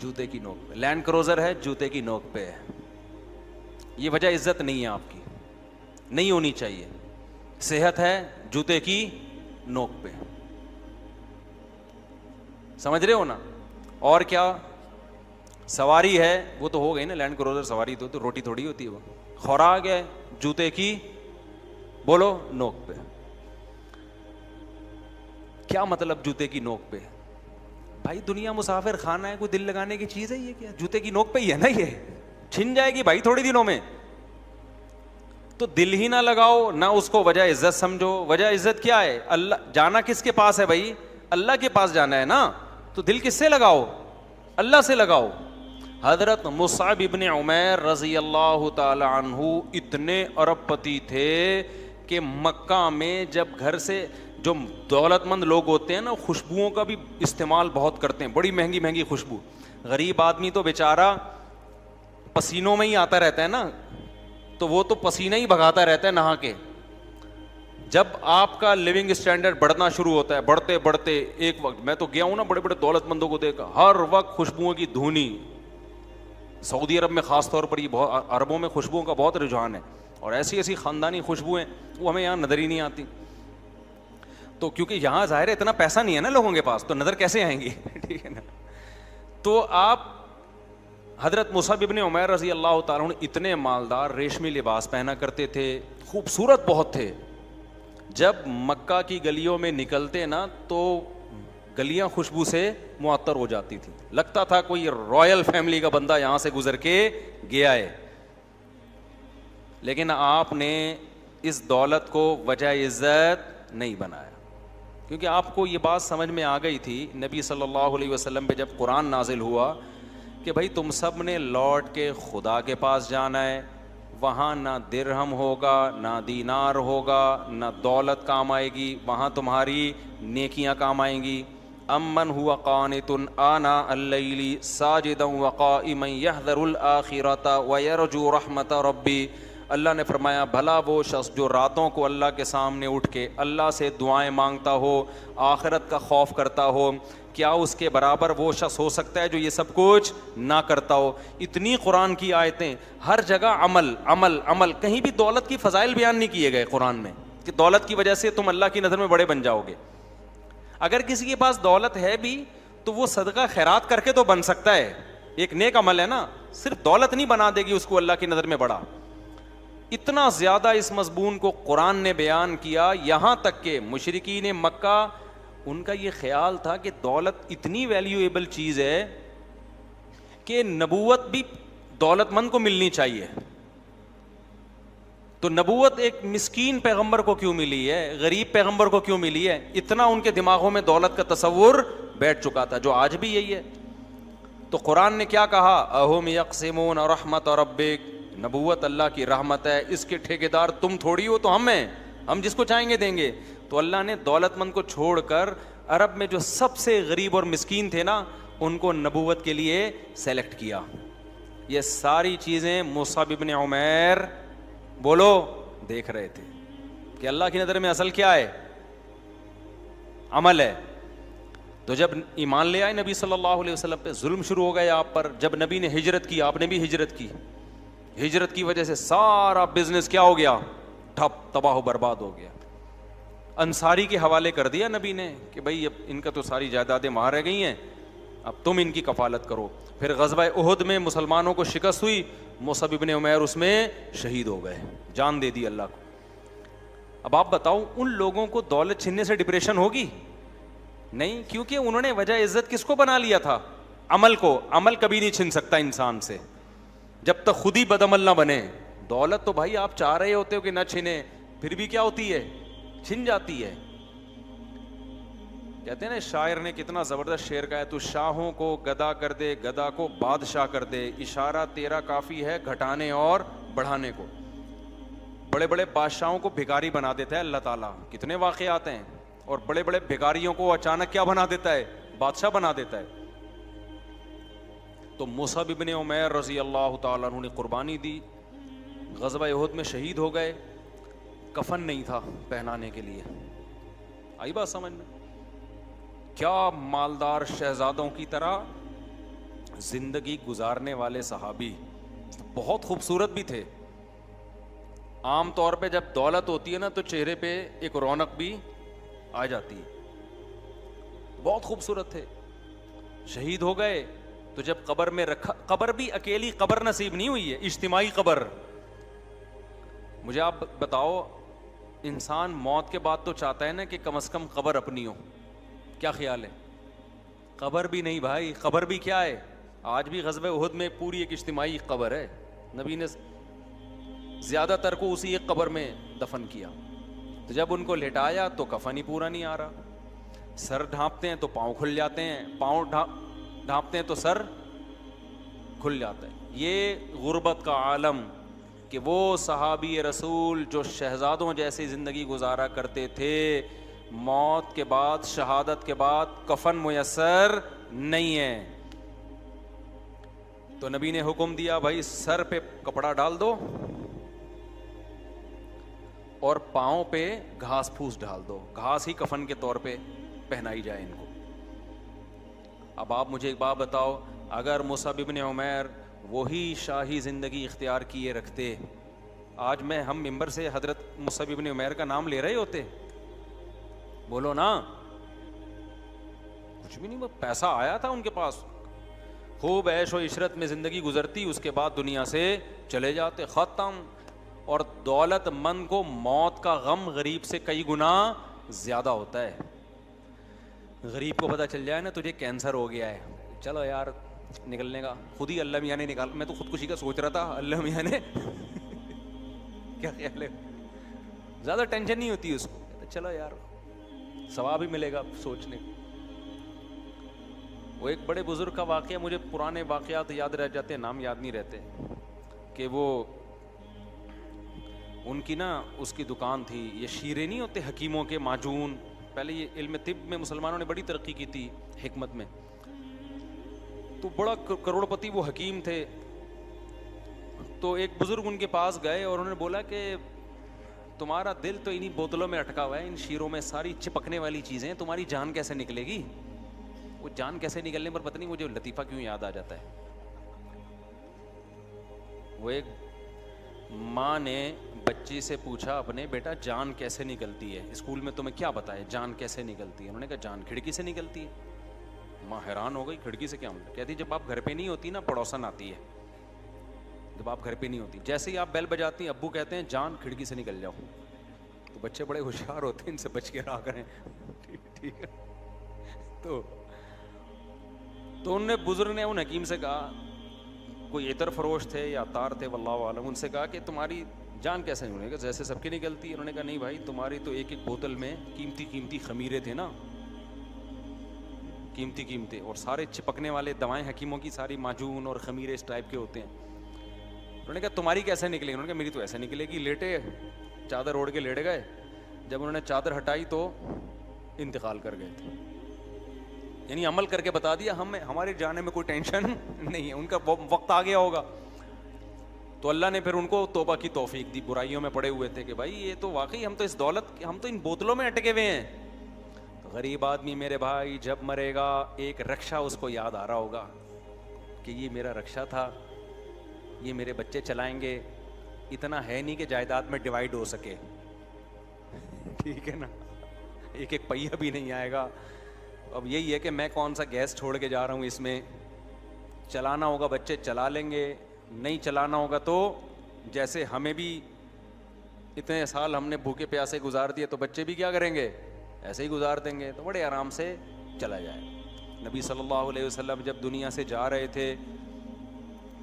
جوتے کی نوک پہ. لینڈ کروزر ہے جوتے کی نوک پہ ہے. یہ وجہ عزت نہیں ہے آپ کی, نہیں ہونی چاہیے. صحت ہے جوتے کی نوک پہ, سمجھ رہے ہو نا. اور کیا سواری ہے, وہ تو ہو گئی نا لینڈ کروزر سواری, تو روٹی تھوڑی ہوتی ہے وہ. خوراک ہے جوتے کی بولو نوک پہ. کیا مطلب جوتے کی نوک پہ؟ بھائی دنیا مسافر خانہ ہے, کوئی دل لگانے کی چیز ہے یہ؟ کیا جوتے کی نوک پہ ہی ہے نا, یہ چھن جائے گی بھائی تھوڑی دنوں میں. تو دل ہی نہ لگاؤ, نہ اس کو وجہ عزت سمجھو. وجہ عزت کیا ہے؟ اللہ. جانا کس کے پاس ہے بھائی؟ اللہ کے پاس جانا ہے نا. تو دل کس سے لگاؤ؟ اللہ سے لگاؤ. حضرت مصعب ابن عمیر رضی اللہ تعالی عنہ اتنے ارب پتی تھے کہ مکہ میں جب گھر سے, جو دولت مند لوگ ہوتے ہیں نا, خوشبوؤں کا بھی استعمال بہت کرتے ہیں, بڑی مہنگی مہنگی خوشبو. غریب آدمی تو بیچارہ پسینوں میں ہی آتا رہتا ہے نا, تو وہ تو پسینہ ہی بھگاتا رہتا ہے نہا کے. جب آپ کا لیونگ اسٹینڈرڈ بڑھنا شروع ہوتا ہے, بڑھتے بڑھتے ایک وقت, میں تو گیا ہوں نا بڑے بڑے دولت مندوں کو دیکھا, ہر وقت خوشبوؤں کی دھونی. سعودی عرب میں خاص طور پر یہ بہت, عربوں میں خوشبوؤں کا بہت رجحان ہے, اور ایسی ایسی خاندانی خوشبوئیں وہ ہمیں یہاں نظر ہی نہیں آتی. تو کیونکہ یہاں ظاہر ہے اتنا پیسہ نہیں ہے نا لوگوں کے پاس, تو نظر کیسے آئیں گی, ٹھیک ہے نا. تو آپ حضرت مصعب ابن عمیر رضی اللہ تعالیٰ عنہ اتنے مالدار, ریشمی لباس پہنا کرتے تھے, خوبصورت بہت تھے. جب مکہ کی گلیوں میں نکلتے نا تو گلیاں خوشبو سے معطر ہو جاتی تھی, لگتا تھا کوئی رائل فیملی کا بندہ یہاں سے گزر کے گیا ہے. لیکن آپ نے اس دولت کو وجہ عزت نہیں بنایا, کیونکہ آپ کو یہ بات سمجھ میں آ گئی تھی نبی صلی اللہ علیہ وسلم پہ جب قرآن نازل ہوا کہ بھائی تم سب نے لوٹ کے خدا کے پاس جانا ہے. وہاں نہ درہم ہوگا, نہ دینار ہوگا, نہ دولت کام آئے گی, وہاں تمہاری نیکیاں کام آئیں گی. امن ہوا قانت آناء اللیل ساجدا وقائما یحذر الآخرۃ ویرجو رحمت ربی. اللہ نے فرمایا بھلا وہ شخص جو راتوں کو اللہ کے سامنے اٹھ کے اللہ سے دعائیں مانگتا ہو, آخرت کا خوف کرتا ہو, کیا اس کے برابر وہ شخص ہو سکتا ہے جو یہ سب کچھ نہ کرتا ہو؟ اتنی قرآن کی آیتیں, ہر جگہ عمل عمل عمل. کہیں بھی دولت کی فضائل بیان نہیں کیے گئے قرآن میں کہ دولت کی وجہ سے تم اللہ کی نظر میں بڑے بن جاؤ گے. اگر کسی کے پاس دولت ہے بھی تو وہ صدقہ خیرات کر کے تو بن سکتا ہے, ایک نیک عمل ہے نا, صرف دولت نہیں بنا دے گی اس کو اللہ کی نظر میں بڑا. اتنا زیادہ اس مضمون کو قرآن نے بیان کیا, یہاں تک کہ مشرکین مکہ, ان کا یہ خیال تھا کہ دولت اتنی ویلیویبل چیز ہے کہ نبوت بھی دولت مند کو ملنی چاہیے. تو نبوت ایک مسکین پیغمبر کو کیوں ملی ہے, غریب پیغمبر کو کیوں ملی ہے؟ اتنا ان کے دماغوں میں دولت کا تصور بیٹھ چکا تھا, جو آج بھی یہی ہے. تو قرآن نے کیا کہا, اہم یقسمون رحمت ربک, نبوت اللہ کی رحمت ہے, اس کے ٹھیکیدار تم تھوڑی ہو, تو ہم ہیں, ہم جس کو چاہیں گے دیں گے. تو اللہ نے دولت مند کو چھوڑ کر عرب میں جو سب سے غریب اور مسکین تھے نا, ان کو نبوت کے لیے سلیکٹ کیا. یہ ساری چیزیں مصعب ابن عمیر بولو دیکھ رہے تھے کہ اللہ کی نظر میں اصل کیا ہے, عمل ہے. تو جب ایمان لے آئے نبی صلی اللہ علیہ وسلم پہ, ظلم شروع ہو گئے آپ پر. جب نبی نے ہجرت کی, آپ نے بھی ہجرت کی, ہجرت کی وجہ سے سارا بزنس کیا ہو گیا, ٹھپ, تباہ و برباد ہو گیا. انصاری کے حوالے کر دیا نبی نے کہ بھائی اب ان کا تو ساری جائیدادیں وہاں رہ گئی ہیں, اب تم ان کی کفالت کرو. پھر غزوہ احد میں مسلمانوں کو شکست ہوئی, مصعب ابن عمیر اس میں شہید ہو گئے, جان دے دی اللہ کو. اب آپ بتاؤ ان لوگوں کو دولت چھننے سے ڈپریشن ہوگی؟ نہیں, کیونکہ انہوں نے وجہ عزت کس کو بنا لیا تھا, عمل کو. عمل کبھی نہیں چھن سکتا انسان سے جب تک خود ہی بدعمل نہ بنے. دولت تو بھائی آپ چاہ رہے ہوتے ہو کہ نہ چھنے, پھر بھی کیا ہوتی ہے, چھن جاتی ہے. کہتے ہیں نا, شاعر نے کتنا زبردست شعر کہا ہے, تو شاہوں کو گدا کر دے, گدا کو بادشاہ کر دے, اشارہ تیرا کافی ہے گھٹانے اور بڑھانے کو. بڑے بڑے بادشاہوں کو بھکاری بنا دیتا ہے اللہ تعالیٰ, کتنے واقعات ہیں. اور بڑے بڑے بھکاریوں کو اچانک کیا بنا دیتا ہے, بادشاہ بنا دیتا ہے. تو مصعب ابن عمیر رضی اللہ تعالیٰ عنہ نے قربانی دی, غزوہ احد میں شہید ہو گئے. کفن نہیں تھا پہنانے کے لیے. آئی بات سمجھ میں؟ کیا مالدار شہزادوں کی طرح زندگی گزارنے والے صحابی بہت خوبصورت بھی تھے. عام طور پہ جب دولت ہوتی ہے نا تو چہرے پہ ایک رونق بھی آ جاتی ہے. بہت خوبصورت تھے. شہید ہو گئے تو جب قبر میں رکھا, قبر بھی اکیلی قبر نصیب نہیں ہوئی ہے, اجتماعی قبر. مجھے آپ بتاؤ, انسان موت کے بعد تو چاہتا ہے نا کہ کم از کم قبر اپنی ہو. کیا خیال ہے؟ قبر بھی نہیں بھائی, قبر بھی کیا ہے, آج بھی غزوہ احد میں پوری ایک اجتماعی قبر ہے. نبی نے زیادہ تر کو اسی ایک قبر میں دفن کیا. تو جب ان کو لٹایا تو کفن ہی پورا نہیں آ رہا. سر ڈھانپتے ہیں تو پاؤں کھل جاتے ہیں, پاؤں ڈھانپتے ہیں تو سر کھل جاتا ہے. یہ غربت کا عالم کہ وہ صحابی رسول جو شہزادوں جیسی زندگی گزارا کرتے تھے, موت کے بعد, شہادت کے بعد کفن میسر نہیں ہے. تو نبی نے حکم دیا بھائی سر پہ کپڑا ڈال دو اور پاؤں پہ گھاس پھوس ڈال دو, گھاس ہی کفن کے طور پہ پہنائی جائے ان کو. اب آپ مجھے ایک بات بتاؤ, اگر مصعب ابن عمیر وہی شاہی زندگی اختیار کیے رکھتے, آج ہم ممبر سے حضرت مصعب ابن عمیر کا نام لے رہے ہوتے؟ بولو نا. کچھ بھی نہیں, پیسہ آیا تھا ان کے پاس, خوب عیش و عشرت میں زندگی گزرتی, اس کے بعد دنیا سے چلے جاتے, ختم. اور دولت مند کو موت کا غم غریب سے کئی گنا زیادہ ہوتا ہے. غریب کو پتہ چل جائے نا تجھے کینسر ہو گیا ہے, چلو یار نکلنے کا, خود ہی اللہ میاں نے نکال, میں تو خودکشی کا سوچ رہا تھا, اللہ میاں نے کیا خیال ہے, زیادہ ٹینشن نہیں ہوتی اس کو, چلو یار ثواب ہی ملے گا سوچنے. وہ ایک بڑے بزرگ کا واقعہ, مجھے پرانے واقعات یاد رہ جاتے ہیں, نام یاد نہیں رہتے, کہ وہ ان کی نا اس کی دکان تھی, یہ شیرے نہیں ہوتے حکیموں کے معجون, پہلے یہ علم طب میں مسلمانوں نے بڑی ترقی کی تھی حکمت میں, تو بڑا کروڑ پتی وہ حکیم تھے. تو ایک بزرگ ان کے پاس گئے اور انہوں نے بولا کہ تمہارا دل تو انہی بوتلوں میں اٹکا ہوا ہے, ان شیروں میں ساری چپکنے والی چیزیں ہیں, تمہاری جان کیسے نکلے گی؟ وہ جان کیسے نکلنے پر پتہ نہیں مجھے لطیفہ کیوں یاد آ جاتا ہے. وہ ایک ماں نے بچی سے پوچھا اپنے, بیٹا جان کیسے نکلتی ہے, اسکول میں تمہیں کیا بتایا جان کیسے نکلتی ہے؟ انہوں نے کہا جان کھڑکی سے نکلتی ہے. ماں حیران ہو گئی, کھڑکی سے کیا مطلب؟ کہتی جب آپ گھر پہ نہیں ہوتی نا پڑوسن آتی ہے, جب آپ گھر پہ نہیں ہوتی, جیسے ہی آپ بیل بجاتی ہیں ابو کہتے ہیں جان کھڑکی سے نکل جاؤ. تو بچے بڑے ہوشیار ہوتے ہیں, ان سے بچ کے رہا کریں, ٹھیک ہے. تو ان نے بزرگ نے ان حکیم سے کہا, کوئی عطر فروش تھے یا عطار تھے واللہ عالم, ان سے کہا کہ تمہاری جان کیسے نہیں ہونے, جیسے سب کی نکلتی ہے. انہوں نے کہا نہیں بھائی, تمہاری تو ایک ایک بوتل میں قیمتی خمیرے تھے نا, قیمتی اور سارے چپکنے والے دوائیں حکیموں کی ساری معجون اور خمیرے اس ٹائپ کے ہوتے ہیں. انہوں نے کہا تمہاری کیسے نکلے گی؟ انہوں نے کہا میری تو ایسے نکلے گی. لیٹے, چادر اوڑھ کے لیٹ گئے, جب انہوں نے چادر ہٹائی تو انتقال کر گئے تھے. یعنی عمل کر کے بتا دیا, ہمارے جانے میں کوئی ٹینشن نہیں ہے, ان کا وقت آ گیا ہوگا. تو اللہ نے پھر ان کو توبہ کی توفیق دی, برائیوں میں پڑے ہوئے تھے کہ بھائی یہ تو واقعی ہم تو اس دولت, ہم تو ان بوتلوں میں اٹکے ہوئے ہیں. تو غریب آدمی میرے بھائی جب مرے گا ایک رکشا اس کو یاد آ رہا ہوگا کہ یہ میرا رکشا تھا, یہ میرے بچے چلائیں گے, اتنا ہے نہیں کہ جائیداد میں ڈیوائیڈ ہو سکے, ٹھیک ہے نا, ایک ایک پہیہ بھی نہیں آئے گا. اب یہی ہے کہ میں کون سا گیس چھوڑ کے جا رہا ہوں, اس میں چلانا ہوگا بچے چلا لیں گے, نہیں چلانا ہوگا تو جیسے ہمیں بھی اتنے سال ہم نے بھوکے پیاسے گزار دیے تو بچے بھی کیا کریں گے, ایسے ہی گزار دیں گے. تو بڑے آرام سے چلا جائے. نبی صلی اللہ علیہ وسلم جب دنیا سے جا رہے تھے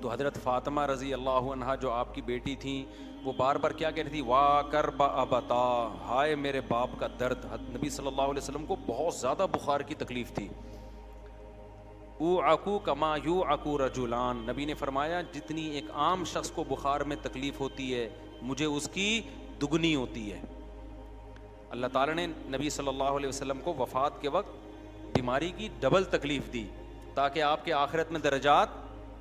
تو حضرت فاطمہ رضی اللہ عنہا جو آپ کی بیٹی تھیں, وہ بار بار کیا کہہ رہی تھی, وا کرب ابتا, ہائے میرے باپ کا درد. نبی صلی اللہ علیہ وسلم کو بہت زیادہ بخار کی تکلیف تھی. اوعکو کما یوعکو رجلان, نبی نے فرمایا جتنی ایک عام شخص کو بخار میں تکلیف ہوتی ہے مجھے اس کی دگنی ہوتی ہے. اللہ تعالیٰ نے نبی صلی اللہ علیہ وسلم کو وفات کے وقت بیماری کی ڈبل تکلیف دی تاکہ آپ کے آخرت میں درجات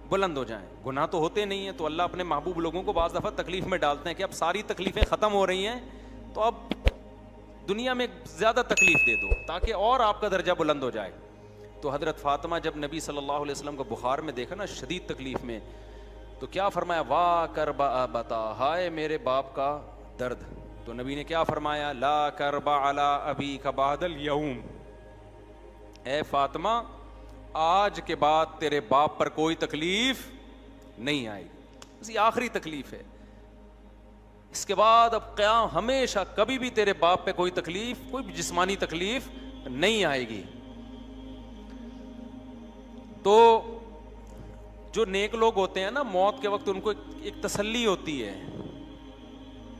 بلند ہو جائیں. گناہ تو ہوتے نہیں ہیں, تو اللہ اپنے محبوب لوگوں کو بعض دفعہ تکلیف میں ڈالتے ہیں کہ اب ساری تکلیفیں ختم ہو رہی ہیں تو اب دنیا میں زیادہ تکلیف دے دو تاکہ اور آپ کا درجہ بلند ہو جائے. تو حضرت فاطمہ جب نبی صلی اللہ علیہ وسلم کو بخار میں دیکھا نا، شدید تکلیف میں، تو کیا فرمایا؟ وا کربا ابتا، ہائے میرے باپ کا درد. تو نبی نے کیا فرمایا؟ لا کربا علی ابیک بعد الیوم، اے فاطمہ آج کے بعد تیرے باپ پر کوئی تکلیف نہیں آئے گی، اسی آخری تکلیف ہے، اس کے بعد اب قیام ہمیشہ کبھی بھی تیرے باپ پہ کوئی تکلیف، کوئی بھی جسمانی تکلیف نہیں آئے گی. تو جو نیک لوگ ہوتے ہیں نا، موت کے وقت ان کو ایک تسلی ہوتی ہے،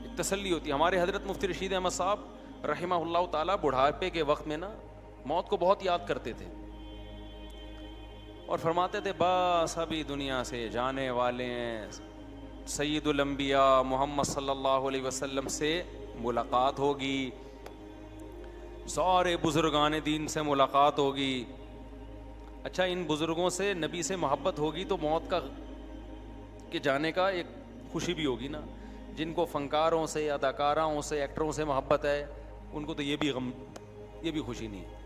ایک تسلی ہوتی ہے. ہمارے حضرت مفتی رشید احمد صاحب رحمہ اللہ تعالی بڑھاپے کے وقت میں نا موت کو بہت یاد کرتے تھے اور فرماتے تھے بس ابھی دنیا سے جانے والے ہیں، سید الانبیاء محمد صلی اللہ علیہ وسلم سے ملاقات ہوگی، سارے بزرگان دین سے ملاقات ہوگی. اچھا ان بزرگوں سے، نبی سے محبت ہوگی تو موت کا کے جانے کا ایک خوشی بھی ہوگی نا. جن کو فنکاروں سے، اداکاراؤں سے، ایکٹروں سے محبت ہے ان کو تو یہ بھی غم، یہ بھی خوشی نہیں ہے،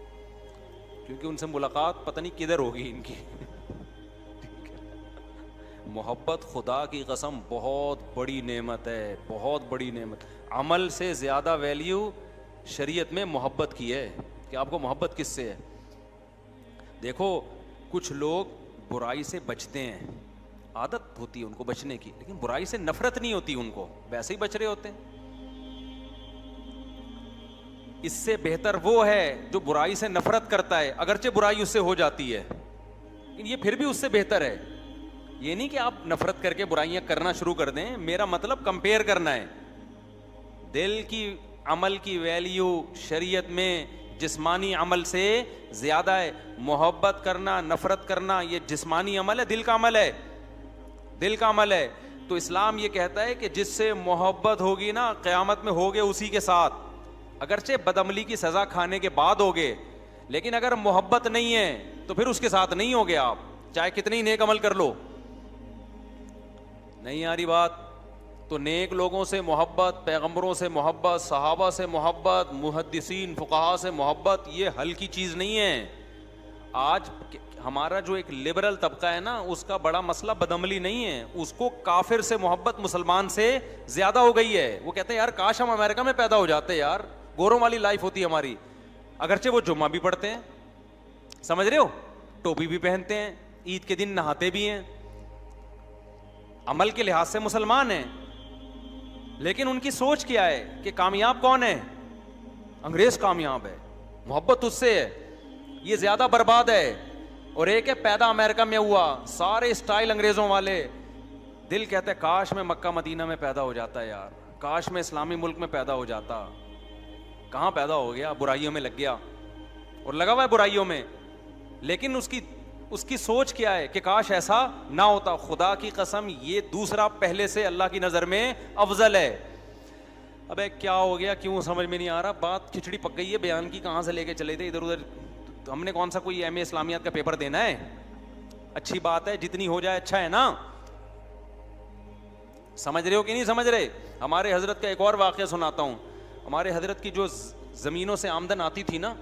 کیونکہ ان سے ملاقات پتہ نہیں کدھر ہوگی ان کی. محبت خدا کی قسم بہت بڑی نعمت ہے، بہت بڑی نعمت. عمل سے زیادہ ویلیو شریعت میں محبت کی ہے کہ آپ کو محبت کس سے ہے. دیکھو کچھ لوگ برائی سے بچتے ہیں، عادت ہوتی ہے ان کو بچنے کی، لیکن برائی سے نفرت نہیں ہوتی ان کو، ویسے ہی بچ رہے ہوتے ہیں. اس سے بہتر وہ ہے جو برائی سے نفرت کرتا ہے، اگرچہ برائی اس سے ہو جاتی ہے لیکن یہ پھر بھی اس سے بہتر ہے. یہ نہیں کہ آپ نفرت کر کے برائیاں کرنا شروع کر دیں، میرا مطلب کمپیئر کرنا ہے. دل کی عمل کی ویلیو شریعت میں جسمانی عمل سے زیادہ ہے. محبت کرنا، نفرت کرنا یہ جسمانی عمل ہے، دل کا عمل ہے، دل کا عمل ہے. تو اسلام یہ کہتا ہے کہ جس سے محبت ہوگی نا قیامت میں ہوگے اسی کے ساتھ، اگرچہ بدعملی کی سزا کھانے کے بعد ہوگے، لیکن اگر محبت نہیں ہے تو پھر اس کے ساتھ نہیں ہوگے آپ، چاہے کتنی نیک عمل کر لو. نہیں آ رہی بات؟ تو نیک لوگوں سے محبت، پیغمبروں سے محبت، صحابہ سے محبت، محدثین فقہاء سے محبت یہ حل کی چیز نہیں ہے. آج ہمارا جو ایک لبرل طبقہ ہے نا، اس کا بڑا مسئلہ بدعملی نہیں ہے، اس کو کافر سے محبت مسلمان سے زیادہ ہو گئی ہے. وہ کہتے ہیں یار کاش ہم امریکہ میں پیدا ہو جاتے، یار گوروں والی لائف ہوتی ہماری. اگرچہ وہ جمعہ بھی پڑھتے ہیں، سمجھ رہے ہو، ٹوپی بھی پہنتے ہیں، عید کے دن نہاتے بھی ہیں، عمل کے لحاظ سے مسلمان ہیں، لیکن ان کی سوچ کیا ہے کہ کامیاب کون ہے؟ انگریز کامیاب ہے، محبت اس سے ہے، یہ زیادہ برباد ہے. اور ایک ہے پیدا امریکہ میں ہوا، سارے اسٹائل انگریزوں والے، دل کہتا ہے کاش میں مکہ مدینہ میں پیدا ہو جاتا ہے، یار کاش میں اسلامی ملک میں پیدا ہو جاتا. کہاں پیدا ہو گیا؟ برائیوں میں لگ گیا اور لگا ہوا ہے برائیوں میں. لیکن اس کی سوچ کیا ہے کہ کاش ایسا نہ ہوتا. خدا کی قسم یہ دوسرا پہلے سے اللہ کی نظر میں افضل ہے. ابے کیا ہو گیا، کیوں سمجھ میں نہیں آ رہا؟ بات کھچڑی پک گئی ہے بیان کی، کہاں سے لے کے چلے تھے ادھر ادھر. ہم نے کون سا کوئی ایم اے اسلامیات کا پیپر دینا ہے؟ اچھی بات ہے، جتنی ہو جائے اچھا ہے نا. سمجھ رہے ہو کہ نہیں سمجھ رہے؟ ہمارے حضرت کا ایک اور واقعہ سناتا ہوں. ہمارے حضرت کی جو زمینوں سے آمدن آتی تھی نا،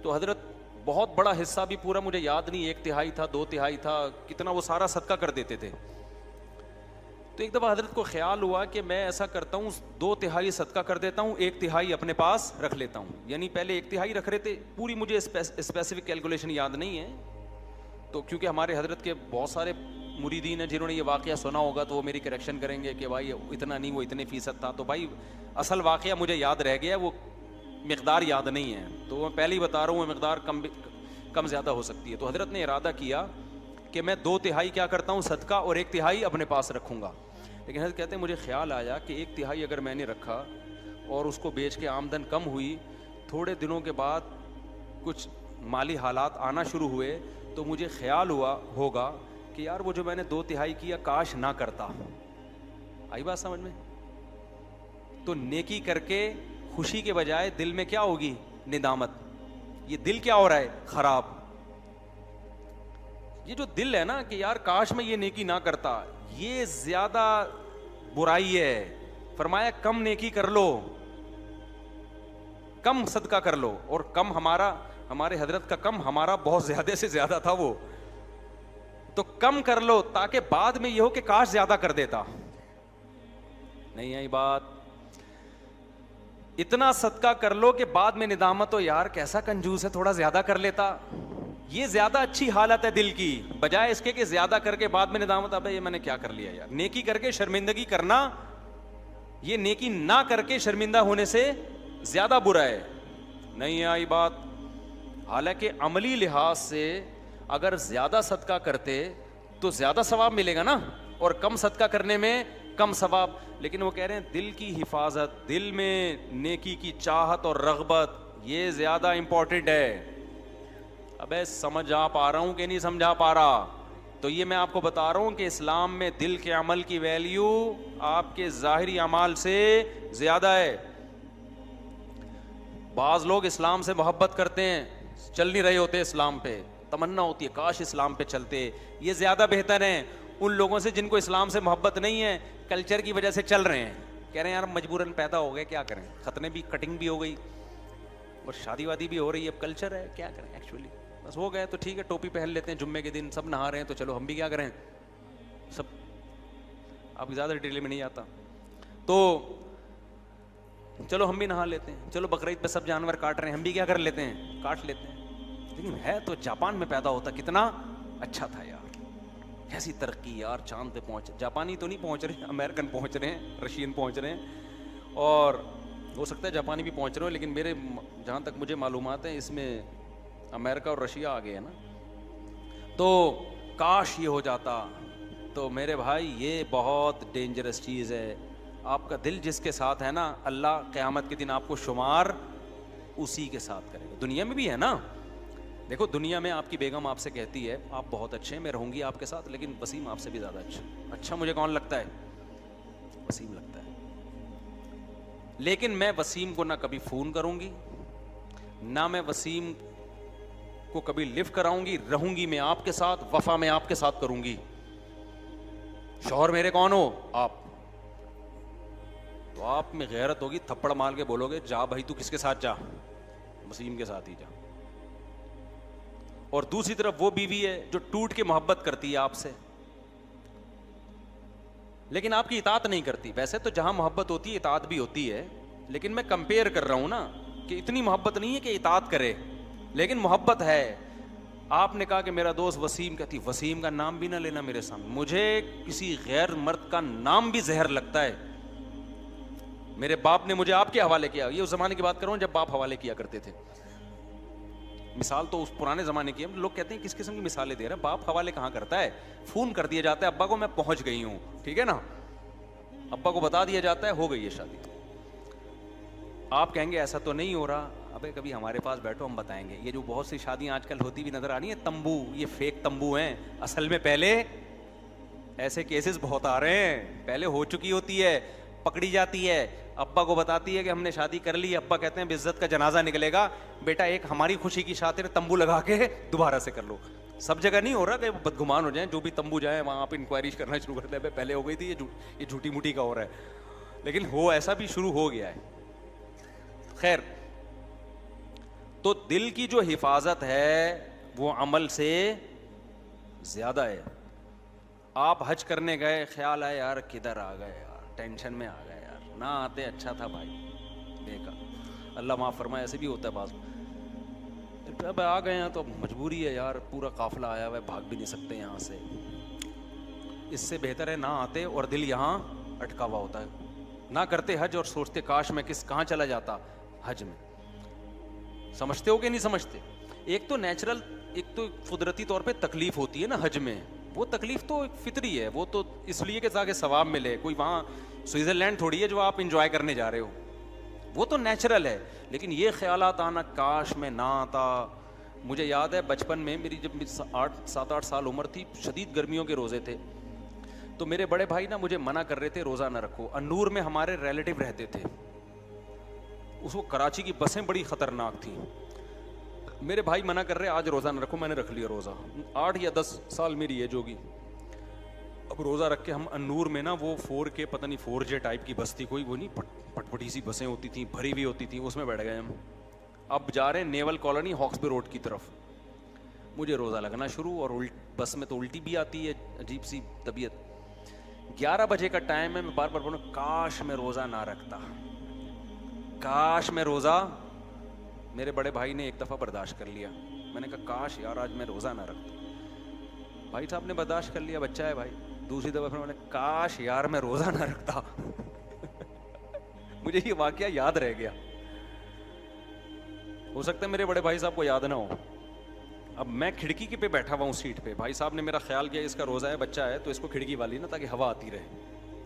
تو حضرت بہت بڑا حصہ بھی پورا مجھے یاد نہیں، 1/3 تھا، 2/3 تھا، کتنا وہ سارا صدقہ کر دیتے تھے. تو ایک دفعہ حضرت کو خیال ہوا کہ میں ایسا کرتا ہوں 2/3 صدقہ کر دیتا ہوں، 1/3 اپنے پاس رکھ لیتا ہوں. یعنی پہلے 1/3 رکھ رہے تھے، پوری مجھے اسپیسیفک کیلکولیشن یاد نہیں ہے. تو کیونکہ ہمارے حضرت کے بہت سارے مریدین ہیں جنہوں نے یہ واقعہ سنا ہوگا تو وہ میری کریکشن کریں گے کہ بھائی اتنا نہیں، وہ اتنے فیصد تھا. تو بھائی اصل واقعہ مجھے یاد رہ گیا، وہ مقدار یاد نہیں ہے، تو میں پہلے ہی بتا رہا ہوں، وہ مقدار کم زیادہ ہو سکتی ہے. تو حضرت نے ارادہ کیا کہ میں 2/3 کیا کرتا ہوں صدقہ اور 1/3 اپنے پاس رکھوں گا. لیکن حضرت کہتے ہیں مجھے خیال آیا کہ 1/3 اگر میں نے رکھا اور اس کو بیچ کے آمدن کم ہوئی، تھوڑے دنوں کے بعد کچھ مالی حالات آنا شروع ہوئے، تو مجھے خیال ہوا ہوگا کہ یار وہ جو میں نے 2/3 کیا کاش نہ کرتا. آئی بات سمجھ میں؟ تو نیکی کر کے خوشی کے بجائے دل میں کیا ہوگی؟ ندامت. یہ دل کیا ہو رہا ہے؟ خراب. یہ جو دل ہے نا کہ یار کاش میں یہ نیکی نہ کرتا، یہ زیادہ برائی ہے. فرمایا کم نیکی کر لو، کم صدقہ کر لو. اور کم ہمارا ہمارے حضرت کا کم ہمارا بہت زیادہ سے زیادہ تھا وہ. تو کم کر لو تاکہ بعد میں یہ ہو کہ کاش زیادہ کر دیتا. نہیں آئی بات؟ اتنا صدقہ کر لو کہ بعد میں ندامت ہو یار کیسا کنجوس ہے, تھوڑا زیادہ کر لیتا. یہ زیادہ اچھی حالت ہے دل کی, بجائے اس کے کہ زیادہ کر کے بعد میں ندامت ابے یہ میں نے کیا کر لیا یار. نیکی کر کے شرمندگی کرنا, یہ نیکی نہ کر کے شرمندہ ہونے سے زیادہ برا ہے. نہیں آئی بات؟ حالانکہ عملی لحاظ سے اگر زیادہ صدقہ کرتے تو زیادہ ثواب ملے گا نا, اور کم صدقہ کرنے میں کم ثواب. لیکن وہ کہہ رہے ہیں دل کی حفاظت, دل میں نیکی کی چاہت اور رغبت, یہ زیادہ امپورٹنٹ ہے. ابے سمجھا پا رہا ہوں کہ نہیں سمجھا پا رہا؟ تو یہ میں آپ کو بتا رہا ہوں کہ اسلام میں دل کے عمل کی ویلیو آپ کے ظاہری اعمال سے زیادہ ہے. بعض لوگ اسلام سے محبت کرتے ہیں, چل نہیں رہے ہوتے اسلام پہ, تمنا ہوتی ہے کاش اسلام پہ چلتے. یہ زیادہ بہتر ہیں ان لوگوں سے جن کو اسلام سے محبت نہیں ہے, کلچر کی وجہ سے چل رہے ہیں, کہہ رہے ہیں یار مجبوراً پیدا ہو گئے کیا کریں, ختنے بھی کٹنگ بھی ہو گئی اور شادی وادی بھی ہو رہی ہے, اب کلچر ہے کیا کریں ایکچولی, بس ہو گئے تو ٹھیک ہے, ٹوپی پہن لیتے ہیں جمعے کے دن, سب نہا رہے ہیں تو چلو ہم بھی کیا کریں سب. آپ زیادہ ڈیٹیل میں نہیں آتا تو چلو ہم بھی نہا لیتے ہیں, چلو بقرعید پہ سب جانور کاٹ رہے ہیں ہم بھی کیا کر لیتے ہیں کاٹ لیتے ہیں. لیکن ہے تو جاپان میں پیدا ہوتا کتنا اچھا تھا یار, کیسی ترقی یار, چاند پہ پہنچ, جاپانی تو نہیں پہنچ رہے, امریکن پہنچ رہے ہیں, رشین پہنچ رہے ہیں, اور ہو سکتا ہے جاپانی بھی پہنچ رہے ہو, لیکن میرے جہاں تک مجھے معلومات ہیں اس میں امریکہ اور رشیا آ گئے ہیں نا. تو کاش یہ ہو جاتا. تو میرے بھائی یہ بہت ڈینجرس چیز ہے. آپ کا دل جس کے ساتھ ہے نا, اللہ قیامت کے دن آپ کو شمار اسی کے ساتھ کرے گا. دنیا میں بھی ہے نا, دیکھو دنیا میں آپ کی بیگم آپ سے کہتی ہے آپ بہت اچھے ہیں, میں رہوں گی آپ کے ساتھ, لیکن وسیم آپ سے بھی زیادہ اچھا مجھے کون لگتا ہے, وسیم لگتا ہے. لیکن میں وسیم کو نہ کبھی فون کروں گی, نہ میں وسیم کو کبھی لفٹ کراؤں گی, رہوں گی میں آپ کے ساتھ, وفا میں آپ کے ساتھ کروں گی. شوہر میرے کون ہو آپ, تو آپ میں غیرت ہوگی, تھپڑ مار کے بولو گے جا بھائی تو کس کے ساتھ جا, وسیم کے ساتھ ہی جا. اور دوسری طرف وہ بیوی ہے جو ٹوٹ کے محبت کرتی ہے آپ سے, لیکن آپ کی اطاعت نہیں کرتی. ویسے تو جہاں محبت ہوتی ہے اطاعت بھی ہوتی ہے, لیکن میں کمپیئر کر رہا ہوں نا کہ اتنی محبت نہیں ہے کہ اطاعت کرے, لیکن محبت ہے. آپ نے کہا کہ میرا دوست وسیم, کہتی وسیم کا نام بھی نہ لینا میرے سامنے, مجھے کسی غیر مرد کا نام بھی زہر لگتا ہے. میرے باپ نے مجھے آپ کے حوالے کیا, یہ اس زمانے کی بات کر رہا ہوں جب باپ حوالے کیا کرتے تھے, مثال تو اس پرانے زمانے کی ہے. لوگ کہتے ہیں کس قسم کی مثالیں دے رہے ہیں, باپ حوالے کہاں کرتا ہے, فون کر دیا جاتا ہے ابا کو میں پہنچ گئی ہوں, ٹھیک ہے نا, ابا کو بتا دیا جاتا ہے ہو گئی ہے شادی. آپ کہیں گے ایسا تو نہیں ہو رہا, ابے کبھی ہمارے پاس بیٹھو ہم بتائیں گے. یہ جو بہت سی شادیاں آج کل ہوتی بھی نظر آ رہی ہیں تمبو, یہ فیک تمبو ہیں. اصل میں پہلے ایسے کیسز بہت آ رہے ہیں, پہلے ہو چکی ہوتی ہے, پکڑی جاتی ہے, ابا کو بتاتی ہے کہ ہم نے شادی کر لی, ابا کہتے ہیں بے-عزت کا جنازہ نکلے گا, بیٹا ایک ہماری خوشی کی خاطر تمبو لگا کے دوبارہ سے کر لو. سب جگہ نہیں ہو رہا کہ بدگمان ہو جائیں, جو بھی تمبو جائیں وہاں آپ انکوائری کرنا شروع کر دیں, پہلے ہو گئی تھی یہ جھوٹی موٹی کا ہو رہا ہے, لیکن ہو ایسا بھی شروع ہو گیا ہے. خیر, تو دل کی جو حفاظت ہے وہ عمل سے زیادہ ہے. آپ حج کرنے گئے, خیال آئے یار کدھر آ گئے یار, ٹینشن میں آ گئے یار, نہ آتے اچھا تھا بھائی, دیکھا اللہ معاف فرمائے, ایسے بھی ہوتا ہے بعض. اب آ گئے ہیں تو مجبوری ہے یار, پورا قافلہ آیا ہوا ہے, بھاگ بھی نہیں سکتے یہاں سے. اس سے بہتر ہے نہ آتے اور دل یہاں اٹکا ہوا ہوتا ہے. نہ کرتے حج اور سوچتے کاش میں کہاں چلا جاتا حج میں. سمجھتے ہو کہ نہیں سمجھتے؟ ایک تو نیچرل, ایک تو قدرتی طور پہ تکلیف ہوتی ہے نا حج میں, وہ تکلیف تو فطری ہے, وہ تو اس لیے کہ تاکہ ثواب ملے. کوئی وہاں سوئٹزرلینڈ تھوڑی ہے جو آپ انجوائے کرنے جا رہے ہو, وہ تو نیچرل ہے. لیکن یہ خیالات آنا کاش میں نہ آتا. مجھے یاد ہے بچپن میں میری جب 7-8 سال عمر تھی, شدید گرمیوں کے روزے تھے, تو میرے بڑے بھائی نا مجھے منع کر رہے تھے روزہ نہ رکھو. انور میں ہمارے ریلیٹیو رہتے تھے, اس کو کراچی کی بسیں بڑی خطرناک تھیں. میرے بھائی منع کر رہے آج روزہ نہ رکھو, میں نے رکھ لیا روزہ. 8 یا 10 سال میری ایج ہوگی. اب روزہ رکھ کے ہم انور میں نا وہ 4K پتہ نہیں 4J ٹائپ کی بس تھی کوئی, وہ نہیں پٹ پٹی سی بسیں ہوتی تھیں, بھری ہوئی ہوتی تھیں, اس میں بیٹھ گئے ہم. اب جا رہے ہیں نیول کالونی ہاکسبے روڈ کی طرف. مجھے روزہ لگنا شروع, اور بس میں تو الٹی بھی آتی ہے, عجیب سی طبیعت. 11 بجے کا ٹائم ہے, میں بار بار بولوں کاش میں روزہ نہ رکھتا, کاش میں روزہ. میرے بڑے بھائی نے ایک دفعہ برداشت کر لیا, میں نے کہا کاش یار آج میں روزہ نہ رکھتا. بھائی صاحب نے برداشت کر لیا, بچہ ہے بھائی. دوسری دفعہ پھر میں نے کاش یار میں روزہ نہ رکھتا. مجھے یہ واقعہ یاد رہ گیا. ہو سکتا ہے میرے بڑے بھائی صاحب کو یاد نہ ہو. اب میں کھڑکی کے پہ بیٹھا ہوا ہوں سیٹ پہ, بھائی صاحب نے میرا خیال کیا اس کا روزہ ہے, بچہ ہے, تو اس کو کھڑکی والی نا تاکہ ہوا آتی رہے.